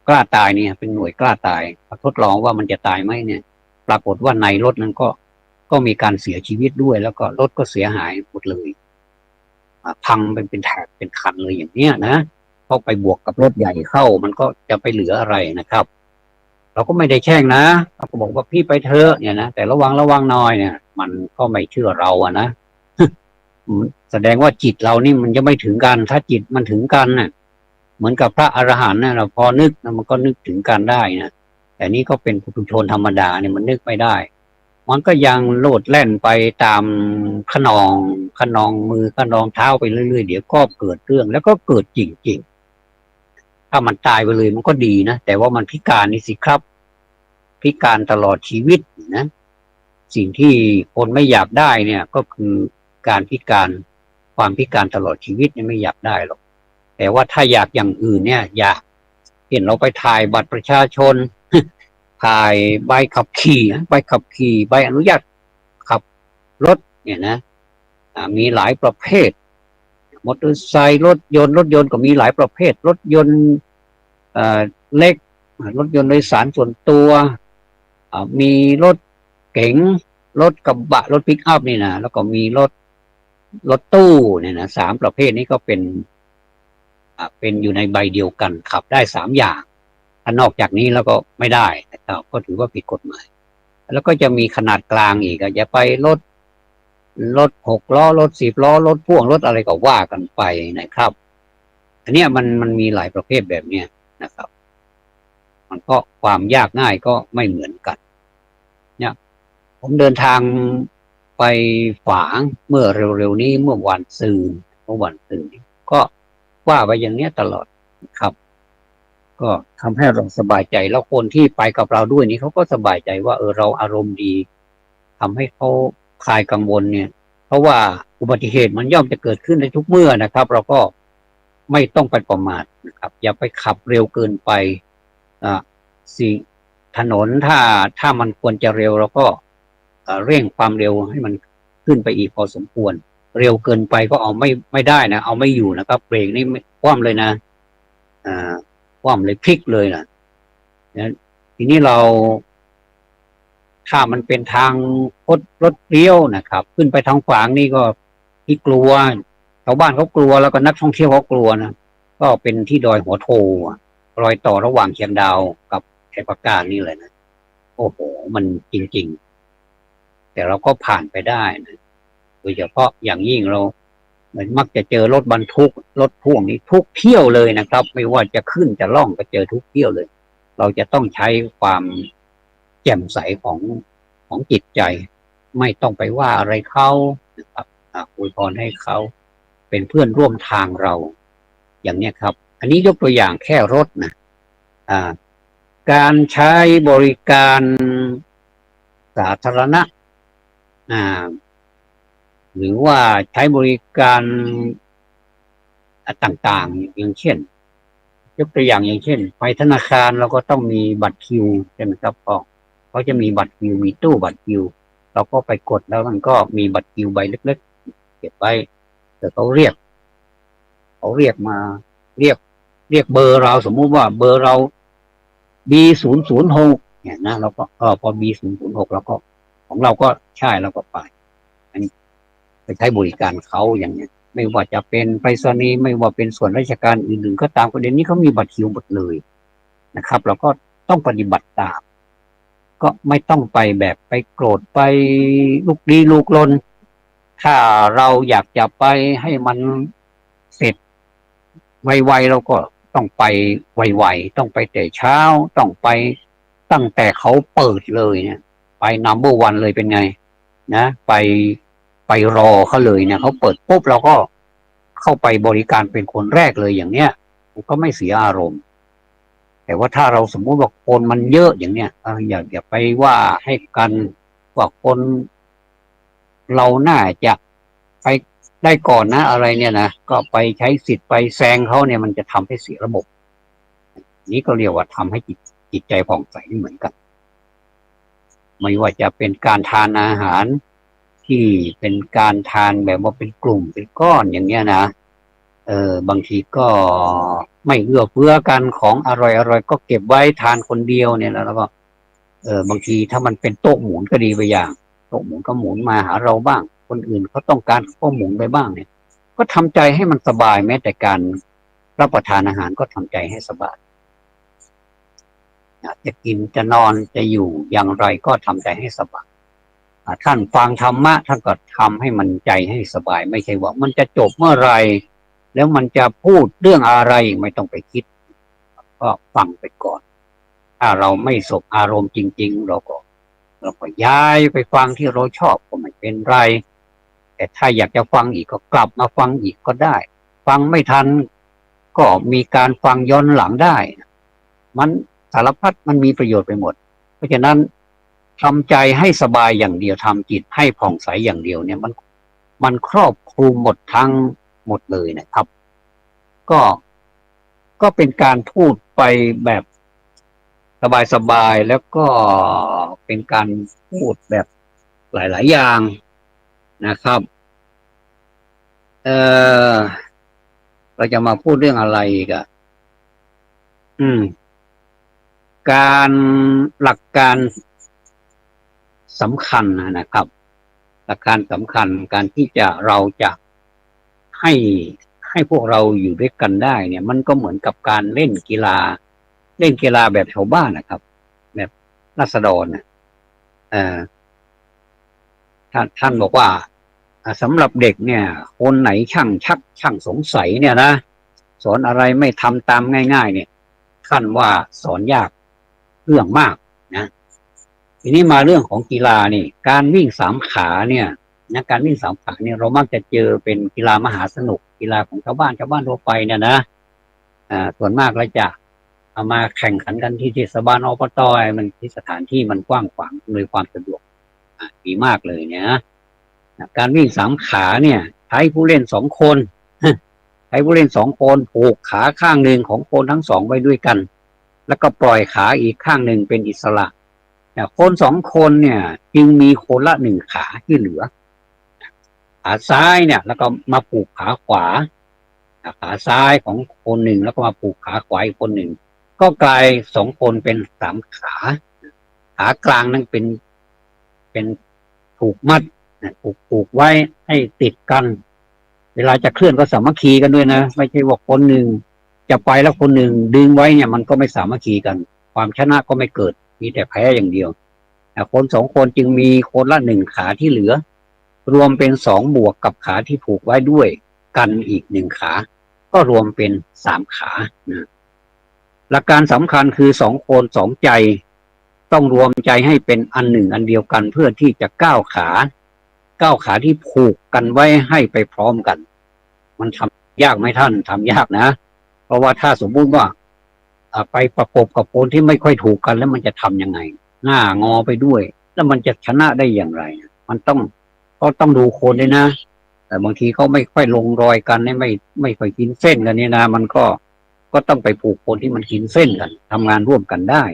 กล้าตายเนี่ยเป็นหน่วยกล้าตายทดลองว่ามันจะตายไหมเนี่ยปรากฏว่าในรถนั้นก็มีการเสียชีวิตด้วยแล้วก็รถก็เสียหายหมดเลยพังเป็นแถบเป็นคันเลยอย่างเนี้ยนะเข้าไปบวกกับรถใหญ่เข้ามันก็จะไปเหลืออะไรนะครับเราก็ไม่ได้แช่งนะเราก็บอกว่าพี่ไปเถอะเนี่ยนะแต่ระวังหน่อยเนี่ยมันก็ไม่เชื่อเรานะแสดงว่าจิตเรานี่มันจะไม่ถึงกันถ้าจิตมันถึงกันน่ะเหมือนกับพระอรหันต์นะเราพอนึกมันก็นึกถึงกันได้นะแต่นี่ก็เป็นปุถุชนธรรมดาเนี่ยมันนึกไม่ได้มันก็ยังโลดแล่นไปตามขนองมือขนองเท้าไปเรื่อยๆเดี๋ยวก็เกิดเรื่องแล้วก็เกิดจริงๆถ้ามันตายไปเลยมันก็ดีนะแต่ว่ามันพิการนี่สิครับพิการตลอดชีวิตนะสิ่งที่คนไม่อยากได้เนี่ยก็คือการพิการความพิการตลอดชีวิตเนี่ยไม่อยากได้หรอกแต่ว่าถ้าอยากอย่างอื่นเนี่ยอยากเห็นเราไปถ่ายบัตรประชาชนถ่ายใบขับขี่ใบอนุญาตขับรถเนี่ยนะมีหลายประเภทมอเตอร์ไซค์รถยนต์ก็มีหลายประเภทรถยนต์เล็กรถยนต์โดยสารส่วนตัวมีรถเก๋งรถกระบะรถปิกอัพนี่นะแล้วก็มีรถตู้เนี่ยนะ3ประเภทนี้ก็เป็นอยู่ในใบเดียวกันขับได้3อย่างถ้านอกจากนี้แล้วก็ไม่ได้นะครับก็ถือว่าผิดกฎหมายแล้วก็จะมีขนาดกลางอีกอย่าไปรถ6 ล้อรถ10 ล้อรถพ่วงรถอะไรก็ว่ากันไปนะครับอันนี้มันมีหลายประเภทแบบเนี้ยนะครับมันก็ความยากง่ายก็ไม่เหมือนกันเนี่ยผมเดินทางไปฝางเมื่อเร็วๆนี้เมื่อวันซืนก็ว่าไปอย่างเนี้ยตลอดครับก็ทำให้เราสบายใจแล้วคนที่ไปกับเราด้วยนี่เขาก็สบายใจว่าเราอารมณ์ดีทำให้เขาคลายกังวลเนี่ยเพราะว่าอุบัติเหตุมันย่อมจะเกิดขึ้นในทุกเมื่อนะครับเราก็ไม่ต้องไปประมาทนะครับอย่าไปขับเร็วเกินไปสิ่งถนนถ้ามันควรจะเร็วเราก็เร่งความเร็วให้มันขึ้นไปอีกพอสมควรเร็วเกินไปก็เอาไม่ได้นะเอาไม่อยู่นะครับเบรกนี่คว่ำเลยนะคว่ำเลยพลิกเลยนะ นะทีนี้เราถ้ามันเป็นทางรถเลี้ยวนะครับขึ้นไปทางขวางนี่ก็ที่กลัวชาวบ้านเขากลัวแล้วก็นักท่องเที่ยวเขากลัวนะก็เป็นที่ดอยหัวโทรอยต่อระหว่างเชียงดาวกับแอปากานี่เลยนะโอ้โหมันจริงๆแต่เราก็ผ่านไปได้นะโดยเฉพาะอย่างยิ่งเราเหมือนมักจะเจอรถบรรทุกรถพ่วงนี้ทุกเที่ยวเลยนะครับไม่ว่าจะขึ้นจะล่องก็เจอทุกเที่ยวเลยเราจะต้องใช้ความแจ่มใสของจิตใจไม่ต้องไปว่าอะไรเขานะครับอวยพรให้เขาเป็นเพื่อนร่วมทางเราอย่างเนี้ยครับอันนี้ยกตัวอย่างแค่รถนะการใช้บริการสาธารณะหรือว่าใช้บริการต่างๆอย่างเช่นยกตัวอย่างเช่นไปธนาคารเราก็ต้องมีบัตรคิวใช่ไหมครับเขาจะมีบัตรคิวมีตู้บัตรคิวเราก็ไปกดแล้วมันก็มีบัตรคิวใบเล็กๆเก็บไว้แต่เขาเรียกมาเรียกเบอร์เราสมมุติว่าเบอร์เรา B006เนี่ยนะเราก็พอ B006เราก็ของเราก็ใช่เราก็ไปอันนี้ไปใช้บริการเขาอย่างเนี้ยไม่ว่าจะเป็นไปรษณีย์ไม่ว่าเป็นส่วนราชการอื่นๆก็ตามประเด็นนี้เขามีบัตรคิวหมดเลยนะครับเราก็ต้องปฏิบัติตามก็ไม่ต้องไปแบบไปโกรธไปลุกลี้ลุกลนถ้าเราอยากจะไปให้มันเสร็จไวๆเราก็ต้องไปไวๆต้องไปแต่เช้าต้องไปตั้งแต่เขาเปิดเลยเนี่ยไปnumber oneเลยเป็นไงนะไปรอเขาเลยเนี่ยเขาเปิดปุ๊บเราก็เข้าไปบริการเป็นคนแรกเลยอย่างเนี้ยมันก็ไม่เสียอารมณ์แต่ว่าถ้าเราสมมุติว่าคนมันเยอะอย่างเนี้ยอย่าไปว่าให้กันว่าคนเราน่าจะไปได้ก่อนนะอะไรเนี่ยนะก็ไปใช้สิทธิ์ไปแซงเขาเนี่ยมันจะทำให้เสียระบบนี้ก็เรียกว่าทำให้จิตใจผ่องใสเหมือนกันไม่ว่าจะเป็นการทานอาหารที่เป็นการทานแบบว่าเป็นกลุ่มเป็นก้อนอย่างเงี้ยนะบางทีก็ไม่เอื้อเฟื้อกันของอร่อยก็เก็บไว้ทานคนเดียวเนี่ยแล้วก็บางทีถ้ามันเป็นโต๊ะหมุนก็ดีไปอย่างโต๊ะหมุนก็หมุนมาหาเราบ้างคนอื่นเขาต้องการก็หมุนไปบ้างเนี่ยก็ทำใจให้มันสบายแม้แต่การรับประทานอาหารก็ทำใจให้สบายจะกินจะนอนจะอยู่อย่างไรก็ทำใจให้สบายท่านฟังธรรมะท่านก็ทำให้มันใจให้สบายไม่ใช่ว่ามันจะจบเมื่อไรแล้วมันจะพูดเรื่องอะไรไม่ต้องไปคิดก็ฟังไปก่อนถ้าเราไม่สบอารมณ์จริงๆเราก็ย้ายไปฟังที่เราชอบก็ไม่เป็นไรแต่ถ้าอยากจะฟังอีกก็กลับมาฟังอีกก็ได้ฟังไม่ทันก็มีการฟังย้อนหลังได้มันสารพัดมันมีประโยชน์ไปหมดเพราะฉะนั้นทำใจให้สบายอย่างเดียวทำจิตให้ผ่องใสอย่างเดียวเนี่ยมันครอบคลุมหมดทั้งหมดเลยนะครับก็เป็นการพูดไปแบบสบายๆแล้วก็เป็นการพูดแบบหลายๆอย่างนะครับเราจะมาพูดเรื่องอะไรกันการหลักการสำคัญนะครับหลักการสำคัญการที่เราจะให้พวกเราอยู่ด้วยกันได้เนี่ยมันก็เหมือนกับการเล่นกีฬาแบบชาวบ้านนะครับแบบราษฎรนะท่านบอกว่าสำหรับเด็กเนี่ยคนไหนช่างสงสัยเนี่ยนะสอนอะไรไม่ทำตามง่ายๆเนี่ยท่านว่าสอนยากเรื่องมากนะทีนี้มาเรื่องของกีฬานี่การวิ่งสามขาเนี่ยนะการวิ่งสามขาเนี่ยเรามักจะเจอเป็นกีฬามหาสนุกกีฬาของชาวบ้านทั่วไปเนี่ยนะส่วนมากเราจะเอามาแข่งขันกันที่เทศบาลอบตมันที่สถานที่มันกว้างขวางโดยความสะดวกดีมากเลยเนี่ยการวิ่งสามขาเนี่ยใช้ผู้เล่นสองคนใช้ผู้เล่นสองคนผูกขาข้างหนึ่งของคนทั้งสองไว้ด้วยกันแล้วก็ปล่อยขาอีกข้างหนึ่งเป็นอิสระคนสองคนเนี่ยจึงมีคนละหนึ่งขาที่เหลือขาซ้ายเนี่ยแล้วก็มาผูกขาขวาขาซ้ายของคนหนึ่งแล้วก็มาผูกขาขวาอีกคนหนึ่ง ก็กลายสองคนเป็นสามขา ขากลางนั้นเป็นผูกมัดผูกไว้ให้ติดกัน เวลาจะเคลื่อนก็สามัคคีกันด้วยนะไม่ใช่ว่าคนหนึ่งจะไปแล้วคนหนึ่งดึงไว้เนี่ยมันก็ไม่สามัคคีกัน ความชนะก็ไม่เกิดมีแต่แพ้อย่างเดียวคนสองคนจึงมีคนละหนึ่งขาที่เหลือ รวมเป็นสองบวกกับขาที่ผูกไว้ด้วยกันอีกหนึ่งขา ก็รวมเป็นสามขานะหลักการสำคัญคือสองคนสองใจต้องรวมใจให้เป็นอันหนึ่งอันเดียวกันเพื่อที่จะก้าวขาที่ผูกกันไว้ให้ไปพร้อมกันมันทำยากไหมท่านทำยากนะเพราะว่าถ้าสมมุติว่าไปประกบกับคนที่ไม่ค่อยถูกกันแล้วมันจะทำยังไงหน้างอไปด้วยแล้วมันจะชนะได้อย่างไรมันต้องดูคนด้วยนะแต่บางทีเขาไม่ค่อยลงรอยกันไม่ค่อยกินเส้นกันนี่นะมันก็ต้องไปผูกคนที่มันกินเส้นกันทำงานร่วมกันได้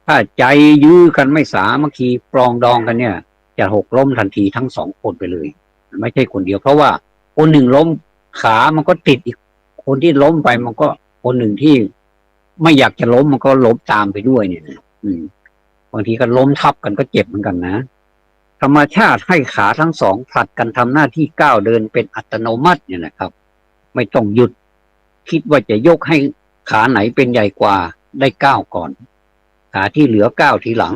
ถ้าใจยื้อกันไม่สามัคคีปรองดองกันเนี่ยจะหกล้มทันทีทั้งสองคนไปเลยไม่ใช่คนเดียวเพราะว่าคนหนึ่งล้มขามันก็ติดอีกคนที่ล้มไปมันก็คนหนึ่งที่ไม่อยากจะล้มมันก็ล้มตามไปด้วยเนี่ยบางทีก็ล้มทับกันก็เจ็บเหมือนกันนะธรรมชาติให้ขาทั้งสองผลัดกันทำหน้าที่ก้าวเดินเป็นอัตโนมัติเนี่ยนะครับไม่ต้องหยุดคิดว่าจะยกให้ขาไหนเป็นใหญ่กว่าได้ก้าวก่อนขาที่เหลือก้าวทีหลัง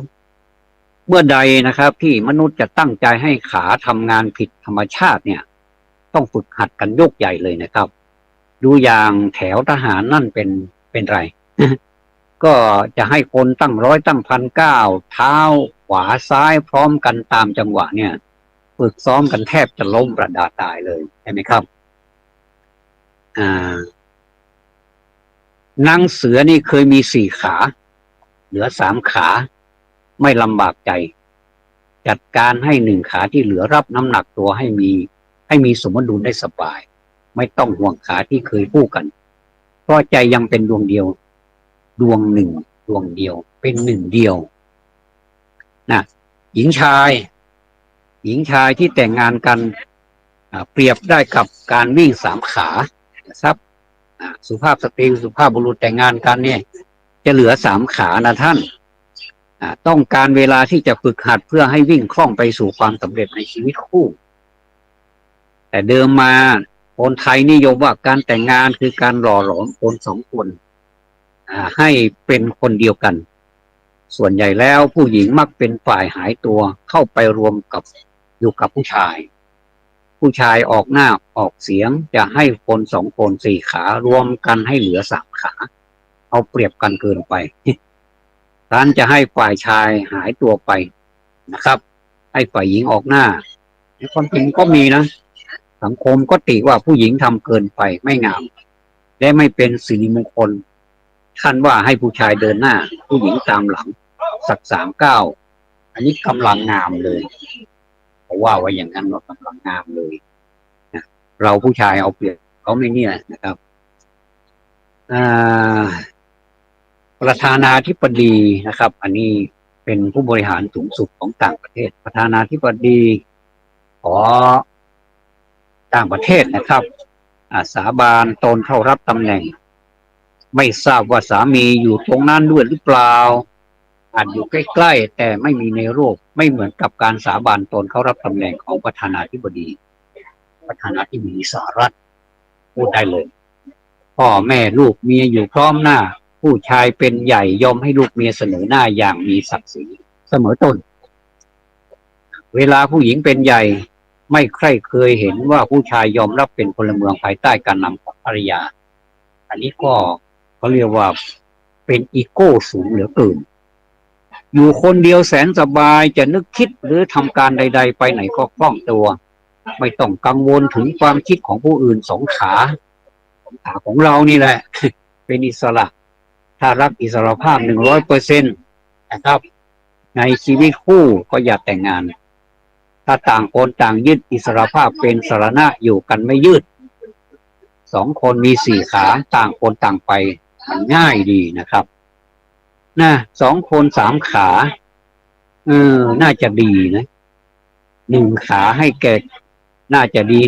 เมื่อใดนะครับที่มนุษย์จะตั้งใจให้ขาทำงานผิดธรรมชาติเนี่ยต้องฝึกหัดกันยกใหญ่เลยนะครับดูอย่างแถวทหารนั่นเป็นไร ก็จะให้คนตั้งร้อยตั้งพันก้าวเท้าขวาซ้ายพร้อมกันตามจังหวะเนี่ยฝึกซ้อมกันแทบจะล้มประดาตายเลยใช่ไหมครับนางเสือนี่เคยมีสี่ขาเหลือสามขาไม่ลำบากใจจัดการให้หนึ่งขาที่เหลือรับน้ำหนักตัวให้มีสมดุลได้สบายไม่ต้องห่วงขาที่เคยคู่กันเพราะใจยังเป็นดวงเดียวดวงหนึ่งดวงเดียวเป็นหนึ่งเดียวนะหญิงชายที่แต่งงานกันเปรียบได้กับการวิ่งสามขาครับสุภาพสตรีสุภาพบุรุษแต่งงานกันเนี่ยจะเหลือสามขานะท่านต้องการเวลาที่จะฝึกหัดเพื่อให้วิ่งคล่องไปสู่ความสำเร็จในชีวิตคู่แต่เดิมมาคนไทยนิยมว่าการแต่งงานคือการหล่อหลอมคนสองคนให้เป็นคนเดียวกันส่วนใหญ่แล้วผู้หญิงมักเป็นฝ่ายหายตัวเข้าไปรวมอยู่กับผู้ชายออกหน้าออกเสียงจะให้คนสองคนสี่ขารวมกันให้เหลือสามขาเอาเปรียบกันเกินไปท่านจะให้ฝ่ายชายหายตัวไปนะครับให้ฝ่ายหญิงออกหน้าในความจริงก็มีนะสังคมก็ติว่าผู้หญิงทำเกินไปไม่งามและไม่เป็นสิริมงคลท่านว่าให้ผู้ชายเดินหน้าผู้หญิงตามหลังสัก3 ก้าวอันนี้กำลังงามเลยเพราะว่าไว้อย่างนั้นว่ากำลังงามเลยนะเราผู้ชายเอาเปรียบเขาไม่เนี่ยนะครับประธานาธิบดีนะครับอันนี้เป็นผู้บริหารสูงสุดของต่างประเทศประธานาธิบดีขอต่างประเทศนะครับสาบานตนเข้ารับตำแหน่งไม่ทราบว่าสามีอยู่ตรงนั้นด้วยหรือเปล่าอาจอยู่ใกล้ๆแต่ไม่มีในรูปไม่เหมือนกับการสาบานตนเข้ารับตำแหน่งของประธานาธิบดีสหรัฐพูดได้เลยพ่อแม่ลูกเมียอยู่พร้อมหน้าผู้ชายเป็นใหญ่ยอมให้ลูกเมียเสนอหน้าอย่างมีศักดิ์ศรีเสมอต้นเวลาผู้หญิงเป็นใหญ่ไม่ใครเคยเห็นว่าผู้ชายยอมรับเป็นพลเมืองภายใต้การนำของภรรยาอันนี้ก็เขาเรียกว่าเป็นอีโก้สูงเหลือเกินอยู่คนเดียวแสนสบายจะนึกคิดหรือทำการใดๆไปไหนก็คล่องตัวไม่ต้องกังวลถึงความคิดของผู้อื่นสองขาของเรานี่แหละเป็นอิสระถ้ารักอิสรภาพ100%นะครับในชีวิตคู่ก็อย่าแต่งงานถ้าต่างคนต่างยึดอิสรภาพเป็นสรณะอยู่กันไม่ยืด2 คนมี4 ขาต่างคนต่างไปมันง่ายดีนะครับ2 คน3 ขาน่าจะดีนะ1 ขาให้แก่น่าจะดี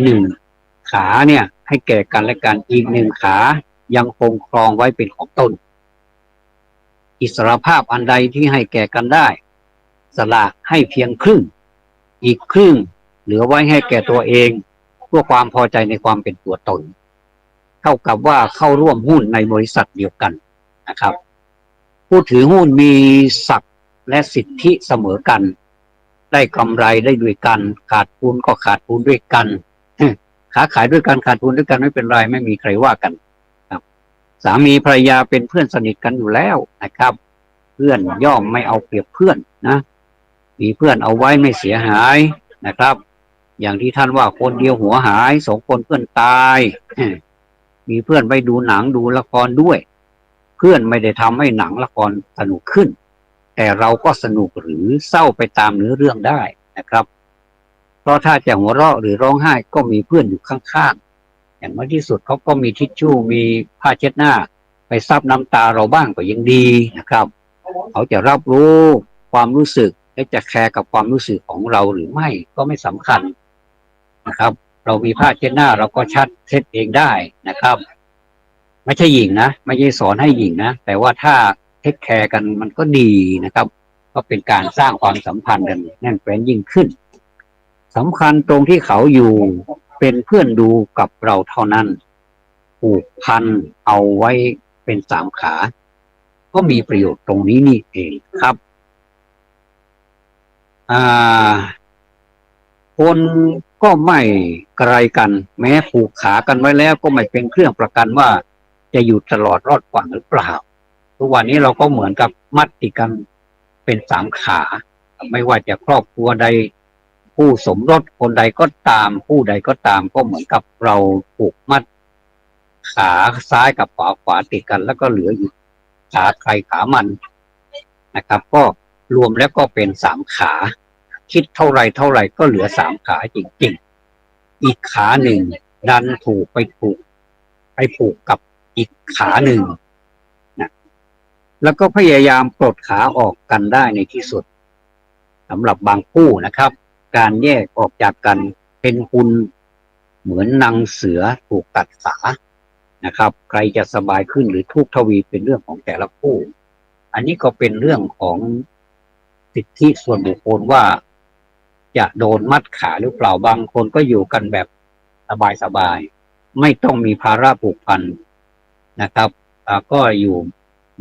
1 ขาเนี่ยให้แก่กันและกันอีก1 ขา ยังคงครองไว้เป็นของตนอิสรภาพอันใดที่ให้แก่กันได้สละให้เพียงครึ่งอีกครึ่งเหลือไว้ให้แก่ตัวเองเพื่อความพอใจในความเป็นตัวตนเท่ากับว่าเข้าร่วมหุ้นในบริษัทเดียวกันนะครับผู้ถือหุ้นมีศักดิ์และสิทธิเสมอกันได้กำไรได้ด้วยกันขาดทุนก็ขาดทุนด้วยกันค้าขายด้วยกันขาดทุนด้วยกันไม่เป็นไรไม่มีใครว่ากันครับสามีภรรยาเป็นเพื่อนสนิทกันอยู่แล้วนะครับเพื่อนย่อมไม่เอาเปรียบเพื่อนนะมีเพื่อนเอาไว้ไม่เสียหายนะครับอย่างที่ท่านว่าคนเดียวหัวหายสองคนเพื่อนตายมีเพื่อนไปดูหนังดูละครด้วยเพื่อนไม่ได้ทำให้หนังละครสนุกขึ้นแต่เราก็สนุกหรือเศร้าไปตามเนื้อเรื่องได้นะครับเพราะถ้าจะหัวเราะหรือร้องไห้ก็มีเพื่อนอยู่ข้างๆอย่างน้อยที่สุดเขาก็มีทิชชู่มีผ้าเช็ดหน้าไปซับน้ำตาเราบ้างก็ยังดีนะครับเขาจะรับรู้ความรู้สึกและจะแคร์กับความรู้สึกของเราหรือไม่ก็ไม่สำคัญนะครับเรามีผ้าเช็ดหน้าเราก็เช็ดเองได้นะครับไม่ใช่หญิงนะไม่ใช่สอนให้หญิงนะแต่ว่าถ้าเทคแคร์กันมันก็ดีนะครับก็เป็นการสร้างความสัมพันธ์กันแน่นแฟ้นยิ่งขึ้นสำคัญตรงที่เขาอยู่เป็นเพื่อนดูกับเราเท่านั้นผูกพันเอาไว้เป็นสามขาก็มีประโยชน์ตรงนี้นี่เองครับคนก็ไม่ไกลกันแม้ผูกขากันไว้แล้วก็ไม่เป็นเครื่องประกันว่าจะอยู่ตลอดรอดฝั่งหรือเปล่าทุกวันนี้เราก็เหมือนกับมัดติดกันเป็นสามขาไม่ว่าจะครอบครัวใดผู้สมรสคนใดก็ตามผู้ใดก็ตามก็เหมือนกับเราผูกมัดขาซ้ายกับขวาติดกันแล้วก็เหลืออยู่ขาใครขามันนะครับก็รวมแล้วก็เป็นสามขาคิดเท่าไรก็เหลือสามขาจริงๆอีกขาหนึ่งดันถูกไปผูกกับอีกขาหนึ่งนะแล้วก็พยายามปลดขาออกกันได้ในที่สุดสำหรับบางคู่นะครับการแยกออกจากกันเป็นคุณเหมือนนางเสือถูกตัดขานะครับใครจะสบายขึ้นหรือทุกข์ทวีเป็นเรื่องของแต่ละคู่อันนี้ก็เป็นเรื่องของสิทธิส่วนบุคคลว่าจะโดนมัดขาหรือเปล่าบางคนก็อยู่กันแบบสบายๆไม่ต้องมีภาระผูกพันนะครับก็อยู่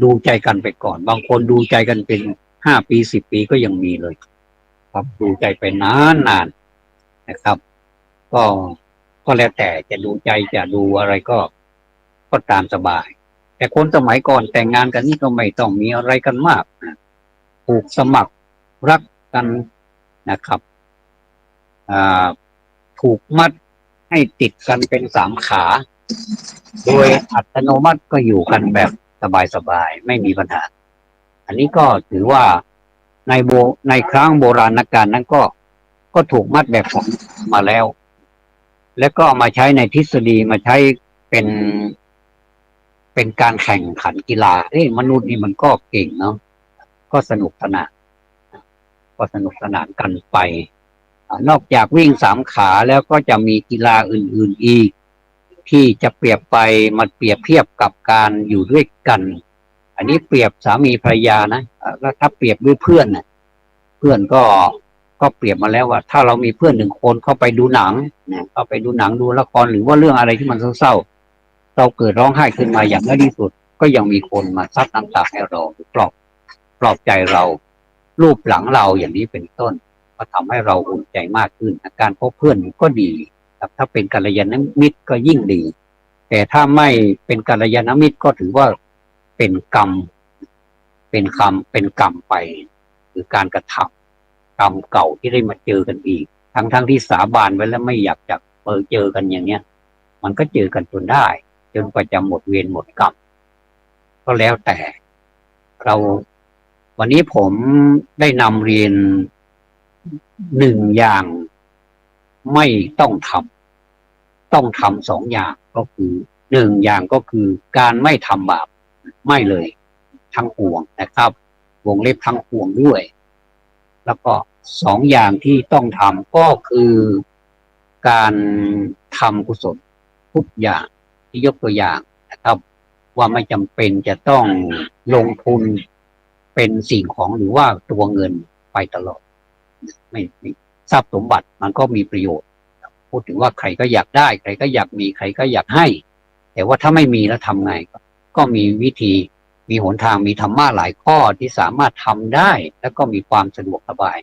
ดูใจกันไปก่อนบางคนดูใจกันเป็น5 ปี10 ปีก็ยังมีเลยครับดูใจไปนานนะครับ ก็แล้วแต่จะดูใจจะดูอะไรก็ตามสบายแต่คนสมัยก่อนแต่งงานกันนี่ก็ไม่ต้องมีอะไรกันมากผูกสมัครรักกันนะครับถูกมัดให้ติดกันเป็นสามขาโดยอัตโนมัติก็อยู่กันแบบสบายๆไม่มีปัญหาอันนี้ก็ถือว่าในครั้งโบราณกาลนั้นก็ถูกมัดแบบของมาแล้วแล้วก็มาใช้ในทฤษฎีมาใช้เป็นการแข่งขันกีฬามนุษย์นี่มันก็เก่งเนาะก็สนุกสนานกันไปนอกจากวิ่งสามขาแล้วก็จะมีกีฬาอื่นๆอีกที่จะเปรียบเทียบกับการอยู่ด้วยกันอันนี้เปรียบสามีภรรยานะแล้วถ้าเปรียบด้วยเพื่อนนะเพื่อนก็เปรียบมาแล้วว่าถ้าเรามีเพื่อน1 คนเข้าไปดูหนังเข้าไปดูหนังดูละครหรือว่าเรื่องอะไรที่มันเศร้าๆเราเกิดร้องไห้ขึ้นมาอย่างน้อยที่สุดก็ยังมีคนมาซับน้ำตาให้เราปลอบใจเรารูปหลังเราอย่างนี้เป็นต้นก็ทำให้เราอุ่นใจมากขึ้นการพบเพื่อนก็ดีถ้าเป็นกัลยาณมิตรก็ยิ่งดีแต่ถ้าไม่เป็นกัลยาณมิตรก็ถือว่าเป็นกรรมไปหรือการกระทำกรรมเก่าที่ได้มาเจอกันอีกทั้งที่สาบานไว้แล้วไม่อยากจะเจอกันอย่างเนี้ยมันก็เจอกันจนได้จนกว่าจะหมดเวรหมดกรรมก็แล้วแต่เราวันนี้ผมได้นำเรียน1 อย่างไม่ต้องทำ2 อย่างก็คือ1 อย่างก็คือการไม่ทำบาปไม่เลยทั้งปวงนะครับวงเล็บทั้งปวงด้วยแล้วก็2 อย่างที่ต้องทำก็คือการทำกุศลทุกอย่างที่ยกตัวอย่างนะครับ ว่าไม่จำเป็นจะต้องลงทุนเป็นสิ่งของหรือว่าตัวเงินไปตลอดไม่ทรัพย์สมบัติมันก็มีประโยชน์พูดถึงว่าใครก็อยากได้ใครก็อยากมีใครก็อยากให้แต่ว่าถ้าไม่มีแล้วทำไงก็มีวิธีมีหนทางมีธรรมะหลายข้อที่สามารถทำได้แล้วก็มีความสะดวกสบาย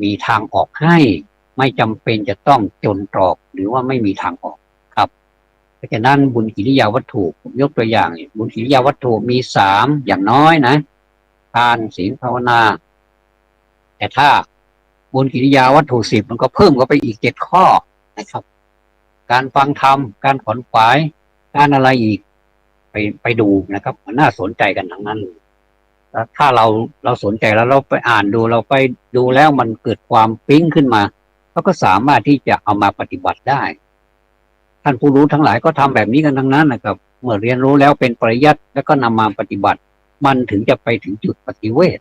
มีทางออกให้ไม่จำเป็นจะต้องจนตรอกหรือว่าไม่มีทางออกครับเพราะฉะนั้นบุญกิริยาวัตถุผมยกตัวอย่างบุญกิริยาวัตถุมี3อย่างน้อยนะทานศีลภาวนาแต่ถ้าบุญกิริยาวัตถุ10มันก็เพิ่มเข้าไปอีก7ข้อนะครับการฟังธรรมการขวนขวายการอะไรอีกไปดูนะครับมันน่าสนใจกันทั้งนั้นถ้าเราสนใจแล้วเราไปอ่านดูเราไปดูแล้วมันเกิดความปิ๊งขึ้นมาเราก็สามารถที่จะเอามาปฏิบัติได้ท่านผู้รู้ทั้งหลายก็ทำแบบนี้กันทั้งนั้นนะครับเมื่อเรียนรู้แล้วเป็นปริยัติแล้วก็นำมาปฏิบัติมันถึงจะไปถึงจุดปฏิเวท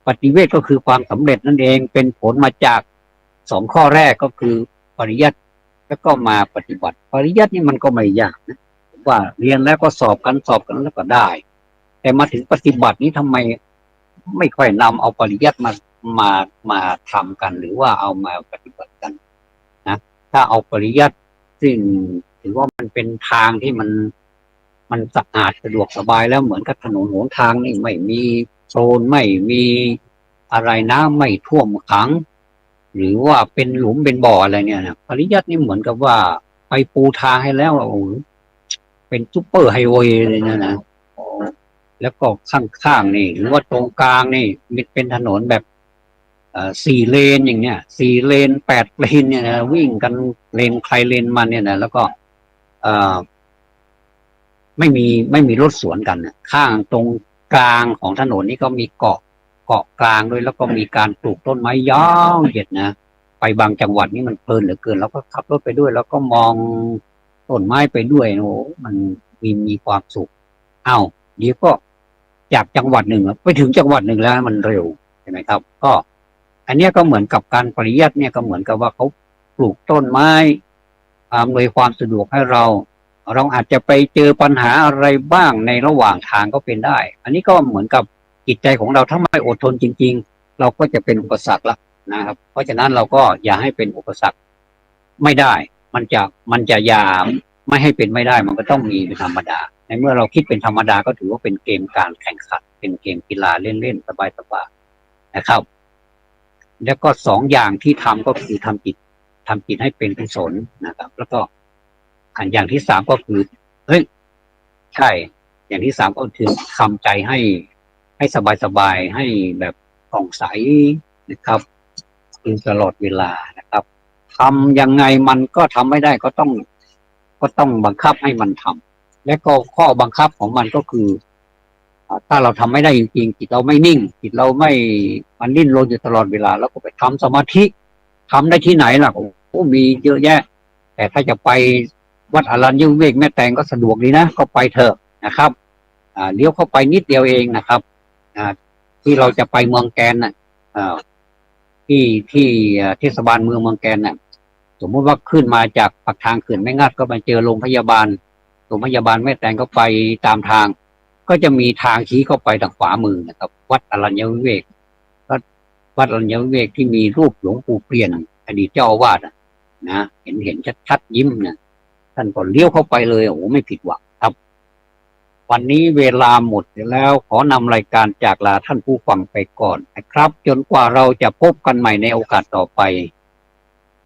ปฏิเวทก็คือความสำเร็จนั่นเองเป็นผลมาจาก2ข้อแรกก็คือปริยัติแล้วก็มาปฏิบัติปริยัตินี่มันก็ไม่ยากนะว่าเรียนแล้วก็สอบกันแล้วก็ได้แต่มาถึงปฏิบัตินี้ทำไมไม่ค่อยนำเอาปริยัติมาทำกันหรือว่าเอามาปฏิบัติกันนะถ้าเอาปริยัติซึ่งถือว่ามันเป็นทางที่มันสะอาดสะดวกสบายแล้วเหมือนกับถนนหนทางนี่ไม่มีโคลนไม่มีอะไรน้ำไม่ท่วมขังหรือว่าเป็นหลุมเป็นบ่ออะไรเนี่ยนะปริยัตินี่เหมือนกับว่าไปปูทางให้แล้วโอ้เป็นซุปเปอร์ไฮเวย์เลยนะแล้วก็ข้างๆนี่หรือว่าตรงกลางนี่เป็นถนนแบบ4 เลนอย่างเนี้ย4 เลน8 เลนเนี่ยนะวิ่งกันเลนใครเลนมันเนี่ยนะแล้วก็ไม่มีรถสวนกันข้างตรงกลางของถนนนี่ก็มีเกาะกลางด้วยแล้วก็มีการปลูกต้นไม้ยาวเหยียดนะไปบางจังหวัดนี่มันเพลินเหลือเกินแล้วก็ขับรถไปด้วยแล้วก็มองต้นไม้ไปด้วยโอ้มันมีความสุขเดี๋ยวก็จากจังหวัดหนึ่งไปถึงจังหวัดหนึ่งแล้วมันเร็วใช่ไหมครับก็อันนี้ก็เหมือนกับการปริยัติเนี่ยก็เหมือนกับว่าเขาปลูกต้นไม้อำนวยความสะดวกให้เราอาจจะไปเจอปัญหาอะไรบ้างในระหว่างทางก็เป็นได้อันนี้ก็เหมือนกับจิตใจของเราถ้าไม่อดทนจริงๆเราก็จะเป็นอุปสรรคละนะครับเพราะฉะนั้นเราก็อย่าให้เป็นอุปสรรคไม่ได้มันจะอย่าไม่ให้เป็นไม่ได้มันก็ต้องมีเป็นธรรมดาในเมื่อเราคิดเป็นธรรมดาก็ถือว่าเป็นเกมการแข่งขันเป็นเกมกีฬาเล่นๆสบายๆนะครับแล้วก็2อย่างที่ทำก็คือทำจิตให้เป็นกุศลนะครับแล้วก็อย่างที่3ก็คือใช่อย่างที่3ก็คือทำใจให้สบายให้แบบผ่องใสนะครับคือตลอดเวลานะครับทำยังไงมันก็ทำไม่ได้ก็ต้องบังคับให้มันทำและก็ข้อบังคับของมันก็คือถ้าเราทำไม่ได้จริงๆจิตเราไม่นิ่งจิตเราไม่มันดิ้นรนอยู่ตลอดเวลาแล้วก็ไปทำสมาธิทำได้ที่ไหนล่ะโอ้มีเยอะแยะแต่ถ้าจะไปวัดอรัญญวิเวกแม่แตงก็สะดวกดีนะก็ไปเถอะนะครับเลี้ยวเข้าไปนิดเดียวเองนะครับที่เราจะไปเมืองแกนที่เทศบาลเมืองแกนสมมุติว่าขึ้นมาจากปากทางเขื่อนแม่งัดก็มาเจอโรงพยาบาลแม่แตงก็ไปตามทางก็จะมีทางชี้เข้าไปทางขวามือนะครับวัดอรัญญวิเวกวัดอรัญญวิเวกที่มีรูปหลวงปู่เปลี่ยนอดีตเจ้าอาวาสนะเห็นชัดๆยิ้มนะท่านก็เลี้ยวเข้าไปเลยโอ้ไม่ผิดหวังครับวันนี้เวลาหมดแล้วขอนำรายการจากลาท่านผู้ฟังไปก่อนนะครับจนกว่าเราจะพบกันใหม่ในโอกาสต่อไป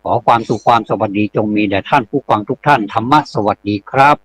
ขอความสุขความสวัสดีจงมีแด่ท่านผู้ฟังทุกท่านธรรมะสวัสดีครับ